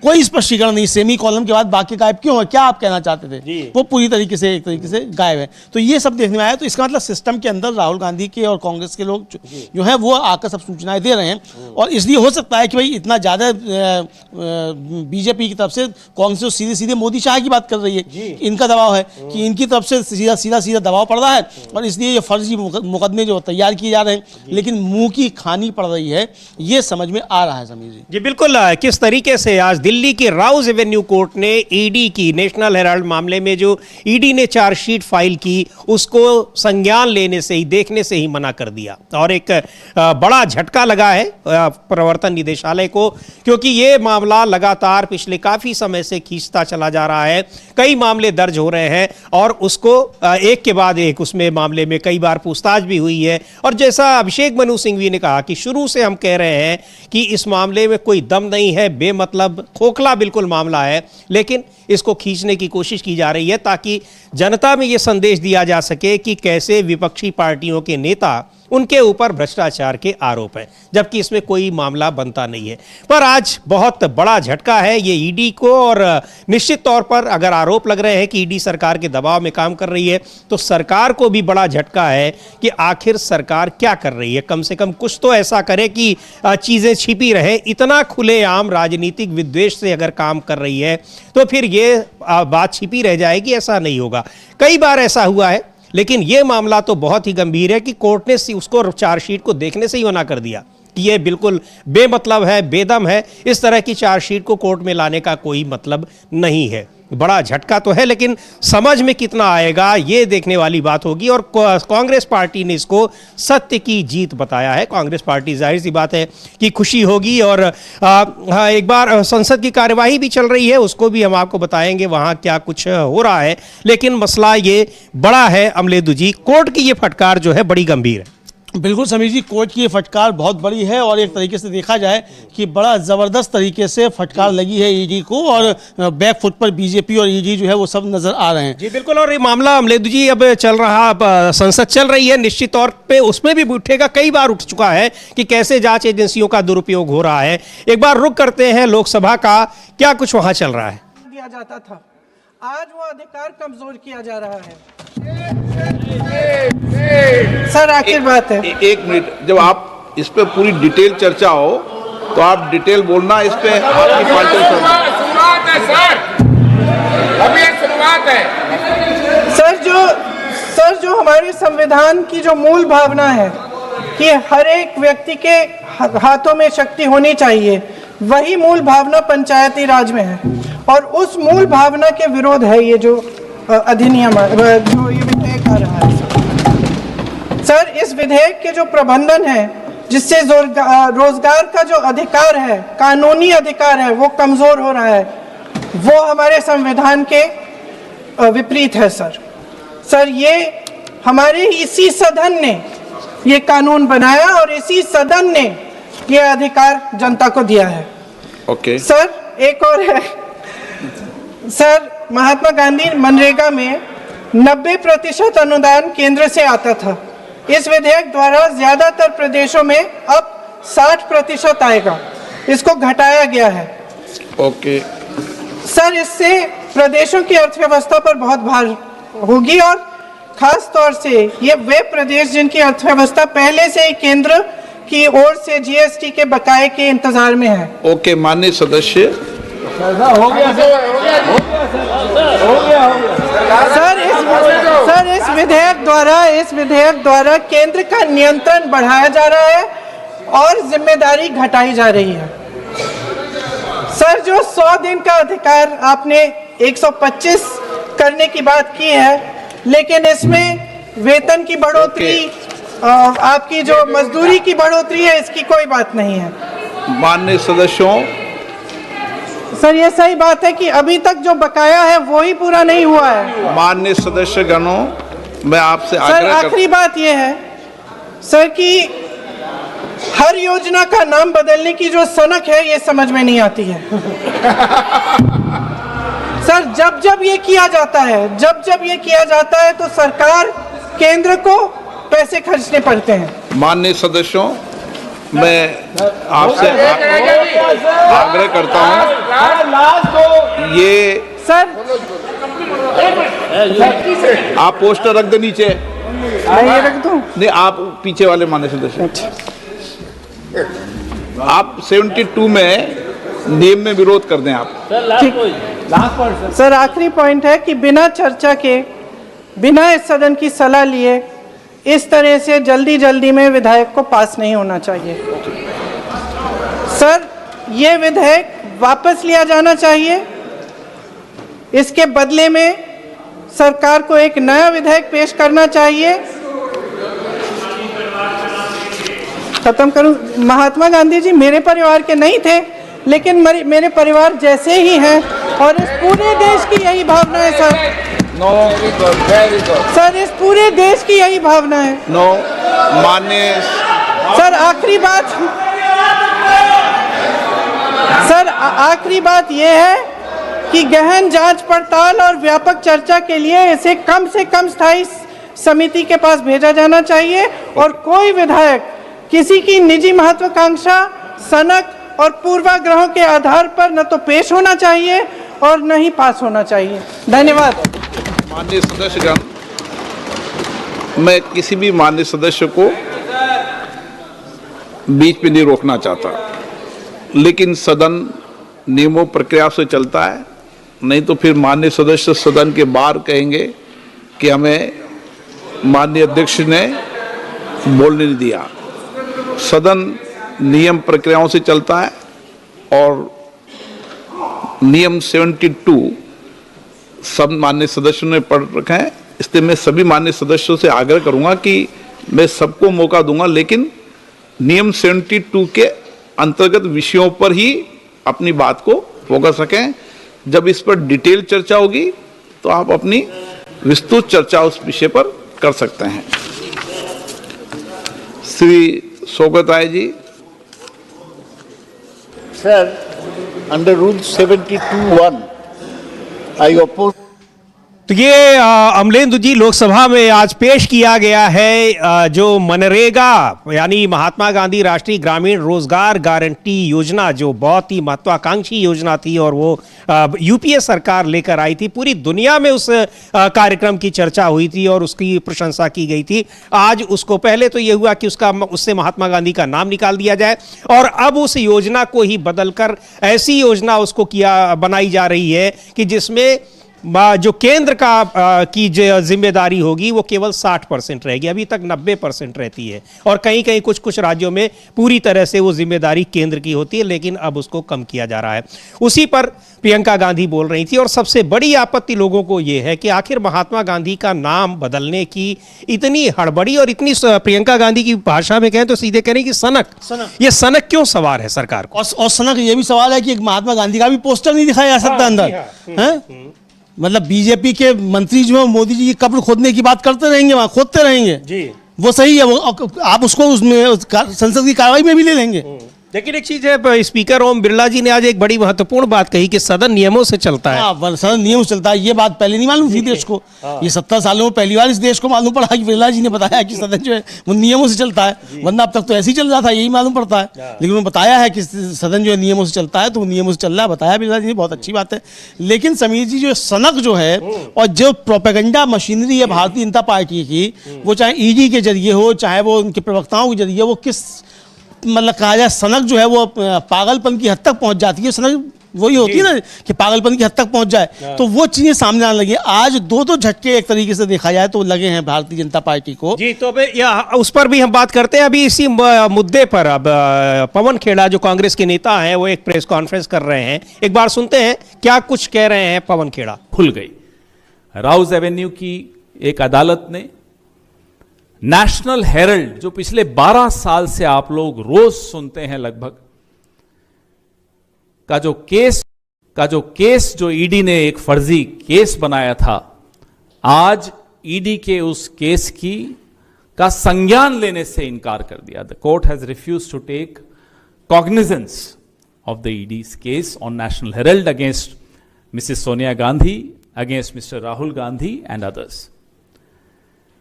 कोई स्पष्टीकरण नहीं। सेमी कॉलम के बाद वाक्य गायब क्यों है, क्या आप कहना चाहते थे, वो पूरी तरीके से एक तरीके से गायब है। तो ये सब देखने में आया। तो इसका मतलब सिस्टम के अंदर राहुल गांधी के और कांग्रेस के लोग जो है वो आकर सब सूचनाएं दे रहे हैं और इसलिए हो सकता है कि भाई इतना ज़्यादा बीजेपी की तरफ से कांग्रेस सीधे सीधे मोदी शाह की बात कर रही है, इनका दबाव है कि इनकी तरफ से सीधा दबाव पड़ रहा है और इसलिए ये फर्जी मुकदमे जो तैयार किए जा रहे हैं, लेकिन मुंह की खानी पड़ रही है, ये समझ में आ रहा है समीर जी। जी बिल्कुल। किस तरीके से आज दिल्ली की राउज एवेन्यू कोर्ट ने ईडी की नेशनल हेराल्ड मामले में जो ईडी ने चार्जशीट फाइल की उसको संज्ञान लेने से ही, देखने से ही मना कर दिया और एक बड़ा झटका लगा है प्रवर्तन निदेशालय को, क्योंकि ये मामला लगातार पिछले काफी समय से खींचता चला जा रहा है। कई मामले दर्ज हो रहे हैं और उसको एक के बाद एक उसमें मामले में कई बार पूछताछ भी हुई है। और जैसा अभिषेक मनु सिंघवी ने कहा कि शुरू से हम कह रहे हैं कि इस मामले में कोई दम नहीं है, बेमतलब खोखला बिल्कुल मामला है, लेकिन इसको खींचने की कोशिश की जा रही है ताकि जनता में यह संदेश दिया जा सके कि कैसे विपक्षी पार्टियों के नेता, उनके ऊपर भ्रष्टाचार के आरोप हैं, जबकि इसमें कोई मामला बनता नहीं है। पर आज बहुत बड़ा झटका है ये ईडी को और निश्चित तौर पर अगर आरोप लग रहे हैं कि ईडी सरकार के दबाव में काम कर रही है तो सरकार को भी बड़ा झटका है कि आखिर सरकार क्या कर रही है। कम से कम कुछ तो ऐसा करे कि चीज़ें छिपी रहे। इतना खुलेआम राजनीतिक विद्वेष से अगर काम कर रही है तो फिर ये बात छिपी रह जाएगी, ऐसा नहीं होगा। कई बार ऐसा हुआ है, लेकिन यह मामला तो बहुत ही गंभीर है कि कोर्ट ने उसको चार्जशीट को देखने से ही मना कर दिया। कि ये बिल्कुल बेमतलब है, बेदम है, इस तरह की चार्जशीट को कोर्ट में लाने का कोई मतलब नहीं है। बड़ा झटका तो है, लेकिन समझ में कितना आएगा ये देखने वाली बात होगी। और कांग्रेस पार्टी ने इसको सत्य की जीत बताया है। कांग्रेस पार्टी जाहिर सी बात है कि खुशी होगी। और एक बार संसद की कार्यवाही भी चल रही है, उसको भी हम आपको बताएंगे वहाँ क्या कुछ हो रहा है। लेकिन मसला ये बड़ा है अमलेदु जी, कोर्ट की ये फटकार जो है बड़ी गंभीर है। बिल्कुल समीर जी, कोर्ट की ये फटकार बहुत बड़ी है और एक तरीके से देखा जाए कि बड़ा ज़बरदस्त तरीके से फटकार लगी है ईडी को, और बैक फुट पर बीजेपी और ईडी जो है वो सब नज़र आ रहे हैं। जी बिल्कुल। और ये मामला अमलेदु जी अब चल रहा, अब संसद चल रही है, निश्चित तौर पे उसमें भी उठेगा, कई बार उठ चुका है कि कैसे जांच एजेंसियों का दुरुपयोग हो रहा है। एक बार रुक करते हैं लोकसभा का, क्या कुछ वहाँ चल रहा है। दिया जाता था, आज वो अधिकार कमजोर किया जा रहा है। सर आखिर बात है, एक मिनट, जब आप इस पे पूरी डिटेल चर्चा हो तो आप डिटेल बोलना, इस पे आपकी पार्टी शुरुआत है सर, अभी एक शुरुआत है। सर जो हमारे संविधान की जो मूल भावना है कि हर एक व्यक्ति के हाथों में शक्ति होनी चाहिए, वही मूल भावना पंचायती राज में है। और उस मूल भावना के विरोध है ये जो अधिनियम, जो ये विधेयक आ रहा है। सर इस विधेयक के जो प्रबंधन है, जिससे रोजगार का जो अधिकार है, कानूनी अधिकार है, वो कमजोर हो रहा है, वो हमारे संविधान के विपरीत है। सर ये हमारे इसी सदन ने ये कानून बनाया और इसी सदन ने ये अधिकार जनता को दिया है। ओके सर एक और है सर, महात्मा गांधी मनरेगा में 90% अनुदान केंद्र से आता था। इस विधेयक द्वारा ज्यादातर प्रदेशों में अब 60% आएगा, इसको घटाया गया है। ओके सर इससे प्रदेशों की अर्थव्यवस्था पर बहुत भार होगी, और खास तौर से ये वे प्रदेश जिनकी अर्थव्यवस्था पहले से ही केंद्र की ओर से जीएसटी के बकाये के इंतजार में है। ओके माननीय सदस्य, हो गया। सर इस विधेयक द्वारा केंद्र का नियंत्रण बढ़ाया जा रहा है और जिम्मेदारी घटाई जा रही है। सर जो 100 दिन का अधिकार आपने 125 करने की बात की है, लेकिन इसमें वेतन की बढ़ोतरी, आपकी जो मजदूरी की बढ़ोतरी है, इसकी कोई बात नहीं है। माननीय सदस्यों, सर ये सही बात है कि अभी तक जो बकाया है वो ही पूरा नहीं हुआ है। माननीय सदस्य गणों, मैं आपसे सर आखिरी बात ये है सर कि हर योजना का नाम बदलने की जो सनक है, ये समझ में नहीं आती है। सर जब ये किया जाता है तो सरकार केंद्र को पैसे खर्चने पड़ते हैं। माननीय सदस्यों, मैं आपसे आग्रह करता हूं, ये सर आप पोस्टर रख दे नीचे। ये रख दूं? नहीं, आप पीछे वाले माननीय सदस्य, आप 72 में नियम में विरोध कर दें आप। सर आखिरी पॉइंट है कि बिना चर्चा के, बिना इस सदन की सलाह लिए इस तरह से जल्दी में विधेयक को पास नहीं होना चाहिए। सर ये विधेयक वापस लिया जाना चाहिए। इसके बदले में सरकार को एक नया विधेयक पेश करना चाहिए। खत्म करूं, महात्मा गांधी जी मेरे परिवार के नहीं थे, लेकिन मेरे परिवार जैसे ही हैं, और इस पूरे देश की यही भावना है सर। सर इस पूरे देश की यही भावना है। माननीय सर आखिरी बात यह है कि गहन जांच पड़ताल और व्यापक चर्चा के लिए इसे कम से कम स्थायी समिति के पास भेजा जाना चाहिए, और कोई विधायक किसी की निजी महत्वाकांक्षा, सनक और पूर्वाग्रहों के आधार पर न तो पेश होना चाहिए और न ही पास होना चाहिए। धन्यवाद। माननीय सदस्यगण, मैं किसी भी माननीय सदस्य को बीच में नहीं रोकना चाहता, लेकिन सदन नियमों प्रक्रिया से चलता है, नहीं तो फिर माननीय सदस्य सदन के बाहर कहेंगे कि हमें माननीय अध्यक्ष ने बोलने नहीं दिया। सदन नियम प्रक्रियाओं से चलता है और नियम 72 सब माननीय सदस्यों ने पढ़ रखा है, इसलिए मैं सभी माननीय सदस्यों से आग्रह करूंगा कि मैं सबको मौका दूंगा, लेकिन नियम 72 के अंतर्गत विषयों पर ही अपनी बात को फोकस रखें। जब इस पर डिटेल चर्चा होगी तो आप अपनी विस्तृत चर्चा उस विषय पर कर सकते हैं। Shri Shaukat Rai ji. Sir, under Rule 72(1), I oppose. तो ये अमलेंदु जी लोकसभा में आज पेश किया गया है जो मनरेगा यानी महात्मा गांधी राष्ट्रीय ग्रामीण रोजगार गारंटी योजना, जो बहुत ही महत्वाकांक्षी योजना थी और वो यूपीए सरकार लेकर आई थी। पूरी दुनिया में उस कार्यक्रम की चर्चा हुई थी और उसकी प्रशंसा की गई थी। आज उसको पहले तो ये हुआ कि उससे महात्मा गांधी का नाम निकाल दिया जाए और अब उस योजना को ही बदलकर ऐसी योजना उसको बनाई जा रही है कि जिसमें जो केंद्र का की जिम्मेदारी होगी वो केवल 60% रहेगी। अभी तक 90% रहती है और कहीं कहीं कुछ राज्यों में पूरी तरह से वो जिम्मेदारी केंद्र की होती है, लेकिन अब उसको कम किया जा रहा है। उसी पर प्रियंका गांधी बोल रही थी और सबसे बड़ी आपत्ति लोगों को ये है कि आखिर महात्मा गांधी का नाम बदलने की इतनी हड़बड़ी और इतनी, प्रियंका गांधी की भाषा में कहें तो सीधे कह रही कि सनक। ये सनक क्यों सवार है सरकार को? और सनक ये भी सवाल है कि एक महात्मा गांधी का भी पोस्टर नहीं दिखाया जा सकता अंदर। मतलब बीजेपी के मंत्री जो है मोदी जी की कब्र खोदने की बात करते रहेंगे, वहां खोदते रहेंगे जी। वो सही है, वो आप उसको उसमें संसद की कार्रवाई में भी ले लेंगे। लेकिन एक चीज है, स्पीकर ओम बिरला जी ने आज एक बड़ी महत्वपूर्ण बात कही कि सदन नियमों से चलता है। हाँ, सदन नियमों से चलता है। ये बात पहले नहीं मालूम थी देश को। ये 70 सालों में पहली बार इस देश को मालूम पड़ा कि बिरला जी ने बताया कि सदन जो है वो नियमों से चलता है, वरना अब तक तो ऐसे ही चल रहा था, यही मालूम पड़ता है। लेकिन उन्होंने बताया है कि सदन जो है नियमों से चलता है, तो वो नियमों से चल रहा है, बताया बिरला जी ने, बहुत अच्छी बात है। लेकिन समीर जी, जो सनक जो है और जो प्रोपेगेंडा मशीनरी है भारतीय जनता पार्टी की, वो चाहे ईडी के जरिए हो, चाहे वो उनके प्रवक्ताओं के जरिए, वो किस मतलब कहा जाए, सनक जो है वो पागलपन की हद तक पहुंच जाती है। सनक वही होती है ना कि पागलपन की हद तक पहुंच जाए, तो वो चीजें सामने आने लगी। आज दो झटके एक तरीके से देखा जाए तो लगे हैं भारतीय जनता पार्टी को जी। तो उस पर भी हम बात करते हैं। अभी इसी मुद्दे पर अब पवन खेड़ा जो कांग्रेस के नेता हैं वो एक प्रेस कॉन्फ्रेंस कर रहे हैं, एक बार सुनते हैं क्या कुछ कह रहे हैं पवन खेड़ा। खुल गई राउज एवेन्यू की एक अदालत ने नेशनल हेरल्ड, जो पिछले 12 साल से आप लोग रोज सुनते हैं लगभग, का जो केस जो ईडी ने एक फर्जी केस बनाया था, आज ईडी के उस केस का संज्ञान लेने से इनकार कर दिया। The court has refused to take cognizance of the ED's case on National Herald against Mrs Sonia Gandhi, against Mr Rahul Gandhi and others.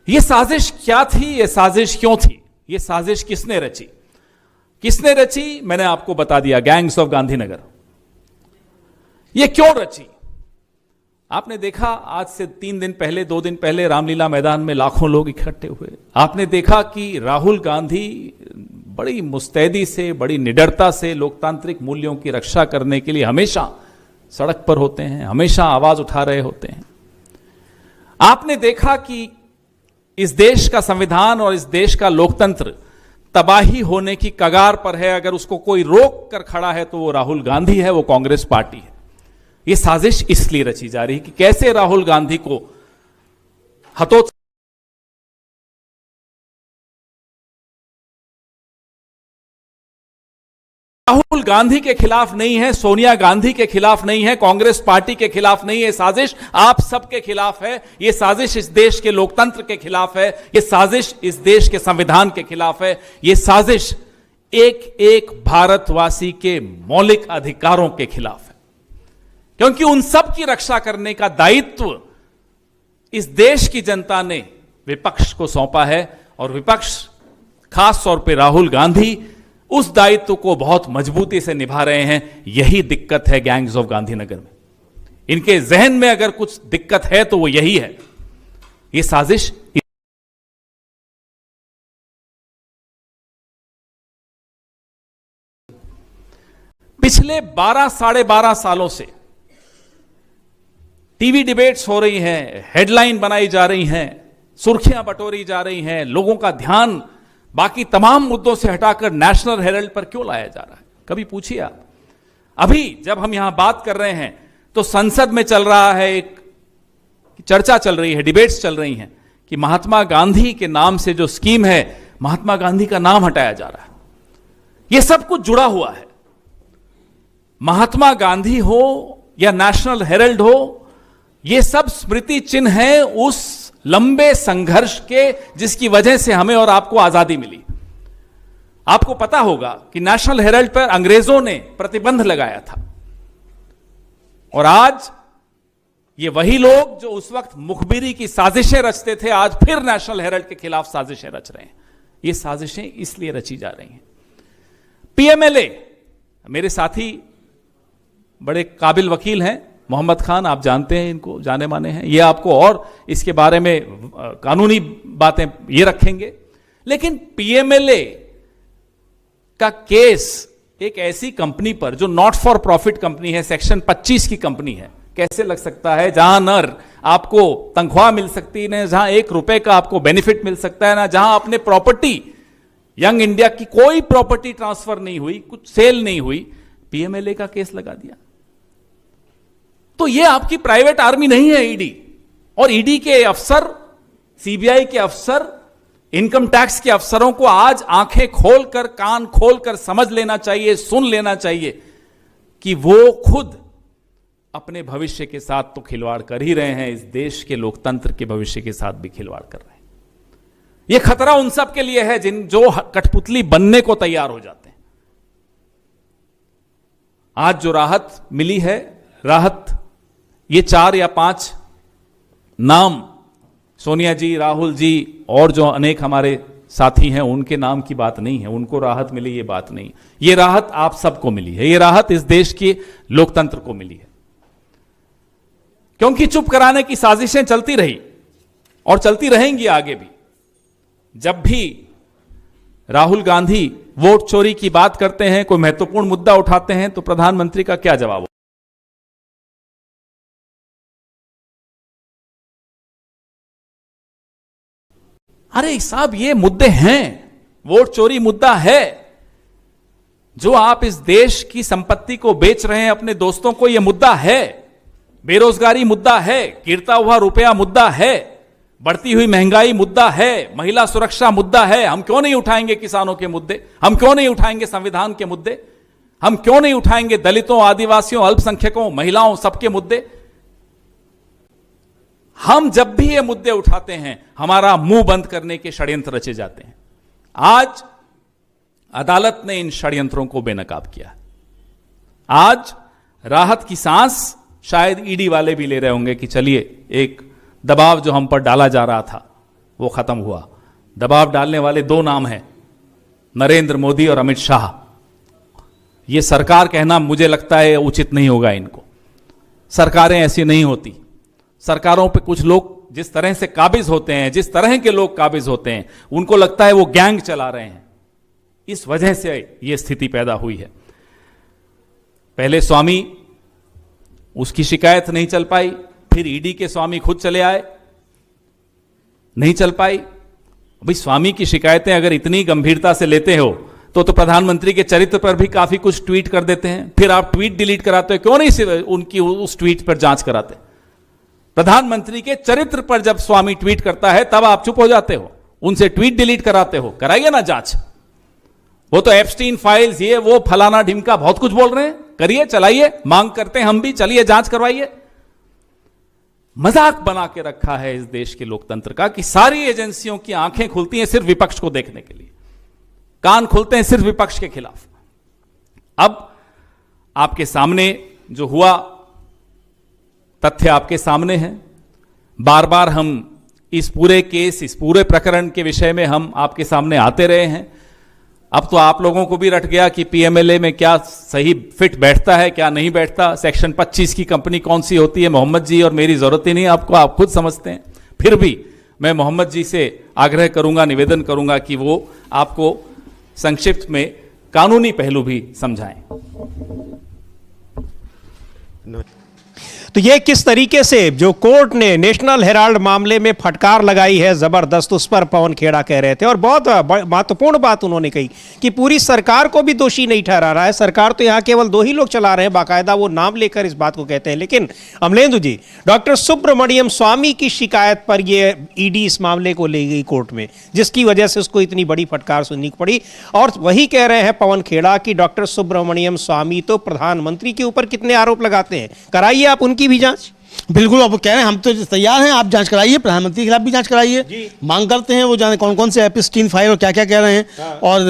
ये साजिश क्या थी, ये साजिश क्यों थी, ये साजिश किसने रची? मैंने आपको बता दिया, गैंग्स ऑफ गांधीनगर। ये क्यों रची? आपने देखा आज से 3 दिन पहले, 2 दिन पहले रामलीला मैदान में लाखों लोग इकट्ठे हुए। आपने देखा कि राहुल गांधी बड़ी मुस्तैदी से, बड़ी निडरता से लोकतांत्रिक मूल्यों की रक्षा करने के लिए हमेशा सड़क पर होते हैं, हमेशा आवाज उठा रहे होते हैं। आपने देखा कि इस देश का संविधान और इस देश का लोकतंत्र तबाही होने की कगार पर है। अगर उसको कोई रोक कर खड़ा है तो वो राहुल गांधी है, वो कांग्रेस पार्टी है। ये साजिश इसलिए रची जा रही है कि कैसे राहुल गांधी को हतोत्साहित, राहुल गांधी के खिलाफ नहीं है, सोनिया गांधी के खिलाफ नहीं है, कांग्रेस पार्टी के खिलाफ नहीं है। साजिश आप सबके खिलाफ है। ये साजिश इस देश के लोकतंत्र के खिलाफ है। ये साजिश इस देश के संविधान के खिलाफ है। ये साजिश एक एक भारतवासी के मौलिक अधिकारों के खिलाफ है, क्योंकि उन सब की रक्षा करने का दायित्व इस देश की जनता ने विपक्ष को सौंपा है और विपक्ष, खास तौर पे राहुल गांधी, उस दायित्व को बहुत मजबूती से निभा रहे हैं। यही दिक्कत है गैंग्स ऑफ गांधीनगर में। इनके जहन में अगर कुछ दिक्कत है तो वो यही है। ये साजिश पिछले 12 साढ़े 12 सालों से टीवी डिबेट्स हो रही हैं, हेडलाइन बनाई जा रही हैं, सुर्खियां बटोरी जा रही हैं, लोगों का ध्यान बाकी तमाम मुद्दों से हटाकर नेशनल हेराल्ड पर क्यों लाया जा रहा है? कभी पूछिए आप। अभी जब हम यहां बात कर रहे हैं तो संसद में चल रहा है, एक चर्चा चल रही है, डिबेट्स चल रही हैं कि महात्मा गांधी के नाम से जो स्कीम है, महात्मा गांधी का नाम हटाया जा रहा है। यह सब कुछ जुड़ा हुआ है। महात्मा गांधी हो या नेशनल हेराल्ड हो, यह सब स्मृति चिन्ह है उस लंबे संघर्ष के जिसकी वजह से हमें और आपको आजादी मिली। आपको पता होगा कि नेशनल हेराल्ड पर अंग्रेजों ने प्रतिबंध लगाया था, और आज ये वही लोग जो उस वक्त मुखबिरी की साजिशें रचते थे, आज फिर नेशनल हेराल्ड के खिलाफ साजिशें रच रहे हैं। ये साजिशें इसलिए रची जा रही हैं। पीएमएलए, मेरे साथी बड़े काबिल वकील हैं, मोहम्मद खान, आप जानते हैं इनको, जाने माने हैं, ये आपको और इसके बारे में कानूनी बातें ये रखेंगे। लेकिन पीएमएलए का केस एक ऐसी कंपनी पर जो नॉट फॉर प्रॉफिट कंपनी है, सेक्शन 25 की कंपनी है, कैसे लग सकता है? जहां न आपको तनख्वाह मिल सकती, न जहां 1 रुपए का आपको बेनिफिट मिल सकता है, ना जहां अपने प्रॉपर्टी, यंग इंडिया की कोई प्रॉपर्टी ट्रांसफर नहीं हुई, कुछ सेल नहीं हुई, पीएमएलए का केस लगा दिया। तो यह आपकी प्राइवेट आर्मी नहीं है ईडी। और ईडी के अफसर, सीबीआई के अफसर, इनकम टैक्स के अफसरों को आज आंखें खोलकर, कान खोलकर समझ लेना चाहिए, सुन लेना चाहिए कि वो खुद अपने भविष्य के साथ तो खिलवाड़ कर ही रहे हैं, इस देश के लोकतंत्र के भविष्य के साथ भी खिलवाड़ कर रहे हैं। यह खतरा उन सब के लिए है जो कठपुतली बनने को तैयार हो जाते हैं। आज जो राहत मिली है, राहत ये 4 या 5 नाम, सोनिया जी, राहुल जी और जो अनेक हमारे साथी हैं, उनके नाम की बात नहीं है। उनको राहत मिली ये बात नहीं, ये राहत आप सबको मिली है। ये राहत इस देश के लोकतंत्र को मिली है, क्योंकि चुप कराने की साजिशें चलती रही और चलती रहेंगी आगे भी। जब भी राहुल गांधी वोट चोरी की बात करते हैं, कोई महत्वपूर्ण मुद्दा उठाते हैं, तो प्रधानमंत्री का क्या जवाब? अरे साहब, ये मुद्दे हैं, वोट चोरी मुद्दा है, जो आप इस देश की संपत्ति को बेच रहे हैं अपने दोस्तों को, यह मुद्दा है। बेरोजगारी मुद्दा है, गिरता हुआ रुपया मुद्दा है, बढ़ती हुई महंगाई मुद्दा है, महिला सुरक्षा मुद्दा है। हम क्यों नहीं उठाएंगे किसानों के मुद्दे? हम क्यों नहीं उठाएंगे संविधान के मुद्दे? हम क्यों नहीं उठाएंगे दलितों, आदिवासियों, अल्पसंख्यकों, महिलाओं, सबके मुद्दे? हम जब भी ये मुद्दे उठाते हैं, हमारा मुंह बंद करने के षड्यंत्र रचे जाते हैं। आज अदालत ने इन षड्यंत्रों को बेनकाब किया। आज राहत की सांस शायद ईडी वाले भी ले रहे होंगे कि चलिए, एक दबाव जो हम पर डाला जा रहा था वो खत्म हुआ। दबाव डालने वाले 2 नाम हैं, नरेंद्र मोदी और अमित शाह। ये सरकार कहना मुझे लगता है उचित नहीं होगा इनको। सरकारें ऐसी नहीं होती। सरकारों पे कुछ लोग जिस तरह से काबिज होते हैं, जिस तरह के लोग काबिज होते हैं, उनको लगता है वो गैंग चला रहे हैं। इस वजह से ये स्थिति पैदा हुई है। पहले स्वामी, उसकी शिकायत नहीं चल पाई, फिर ईडी के स्वामी खुद चले आए, नहीं चल पाई। भाई, स्वामी की शिकायतें अगर इतनी गंभीरता से लेते हो तो प्रधानमंत्री के चरित्र पर भी काफी कुछ ट्वीट कर देते हैं, फिर आप ट्वीट डिलीट कराते हो। क्यों नहीं सिर्फ उनकी उस ट्वीट पर जांच कराते? प्रधानमंत्री के चरित्र पर जब स्वामी ट्वीट करता है तब आप चुप हो जाते हो, उनसे ट्वीट डिलीट कराते हो। कराइए ना जांच। वो तो एप्स्टीन फाइल्स, ये वो फलाना ढिमका बहुत कुछ बोल रहे हैं, करिए, चलाइए, मांग करते हैं हम भी, चलिए जांच करवाइए। मजाक बना के रखा है इस देश के लोकतंत्र का कि सारी एजेंसियों की आंखें खुलती हैं सिर्फ विपक्ष को देखने के लिए, कान खुलते हैं सिर्फ विपक्ष के खिलाफ। अब आपके सामने जो हुआ, तथ्य आपके सामने हैं। बार बार हम इस पूरे केस, इस पूरे प्रकरण के विषय में हम आपके सामने आते रहे हैं। अब तो आप लोगों को भी रट गया कि पीएमएलए में क्या सही फिट बैठता है, क्या नहीं बैठता, सेक्शन 25 की कंपनी कौन सी होती है। मोहम्मद जी और मेरी जरूरत ही नहीं आपको, आप खुद समझते हैं। फिर भी मैं मोहम्मद जी से आग्रह करूंगा, निवेदन करूंगा कि वो आपको संक्षिप्त में कानूनी पहलू भी समझाएं। तो ये किस तरीके से जो कोर्ट ने नेशनल हेराल्ड मामले में फटकार लगाई है जबरदस्त, उस पर पवन खेड़ा कह रहे थे। और बहुत महत्वपूर्ण बात उन्होंने कही कि पूरी सरकार को भी दोषी नहीं ठहरा रहा है, सरकार तो यहाँ केवल 2 ही लोग चला रहे हैं, बाकायदा वो नाम लेकर इस बात को कहते हैं। लेकिन अमलेंदु जी, डॉक्टर सुब्रमण्यम स्वामी की शिकायत पर ये ईडी इस मामले को ले गई कोर्ट में, जिसकी वजह से उसको इतनी बड़ी फटकार सुननी पड़ी। और वही कह रहे हैं पवन खेड़ा कि डॉक्टर सुब्रमण्यम स्वामी तो प्रधानमंत्री के ऊपर कितने आरोप लगाते हैं, कराइए आप उनकी भी जांच। बिल्कुल, अब कह रहे हैं हम तो तैयार हैं, आप जांच कराइए, प्रधानमंत्री के खिलाफ भी जांच कराइए, मांग करते हैं वो जाने कौन कौन से एपिस्टीन फाइल और क्या क्या कह रहे हैं। और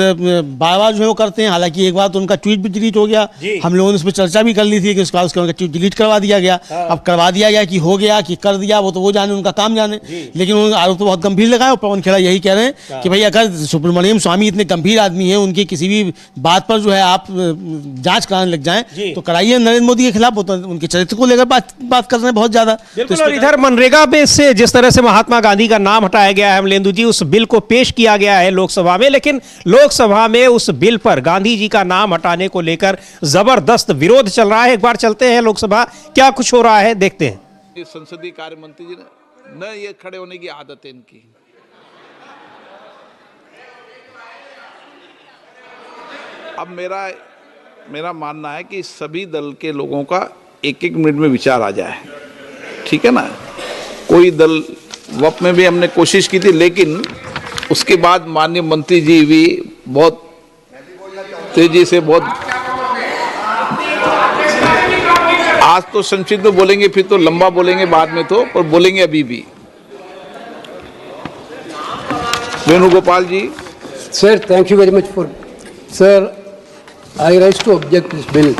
बार बार जो है वो करते हैं। हालांकि एक बार तो उनका ट्वीट भी डिलीट हो गया, हम लोगों ने उस पर चर्चा भी कर ली थी कि उसके बाद उसका ट्वीट डिलीट करवा दिया गया। अब करवा दिया गया कि हो गया कि कर दिया, वो तो वो जाने, उनका काम जाने। लेकिन उन्होंने आरोप तो बहुत गंभीर लगाया। और पवन खेड़ा यही कह रहे हैं कि भाई अगर सुब्रमण्यम स्वामी इतने गंभीर आदमी हैं, उनकी किसी भी बात पर जो है आप जांच कराने लग जाएं तो कराइए। नरेंद्र मोदी के खिलाफ उनके चरित्र को लेकर बात कर रहे हैं बहुत ज्यादा। और इधर मनरेगा में से जिस तरह से महात्मा गांधी का नाम हटाया गया है अमलेंदु जी, उस बिल को पेश किया गया है लोकसभा में, लेकिन लोकसभा में उस बिल पर गांधी जी का नाम हटाने को लेकर जबरदस्त विरोध चल रहा है। एक बार चलते हैं लोकसभा, क्या कुछ हो रहा है देखते हैं। संसदीय कार्य मंत्री जी ने न ये खड़े होने की आदत है इनकी। अब मेरा मानना है कि सभी दल के लोगों का 1-1 मिनट में विचार आ जाए, ठीक है ना। कोई दल वक्त में भी हमने कोशिश की थी, लेकिन उसके बाद माननीय मंत्री जी भी बहुत तेजी से आज तो संक्षिप्त में बोलेंगे, फिर तो लंबा बोलेंगे बाद में, तो पर बोलेंगे अभी भी। Venugopal ji. Sir, thank you very much for, sir, I rise to object this bill.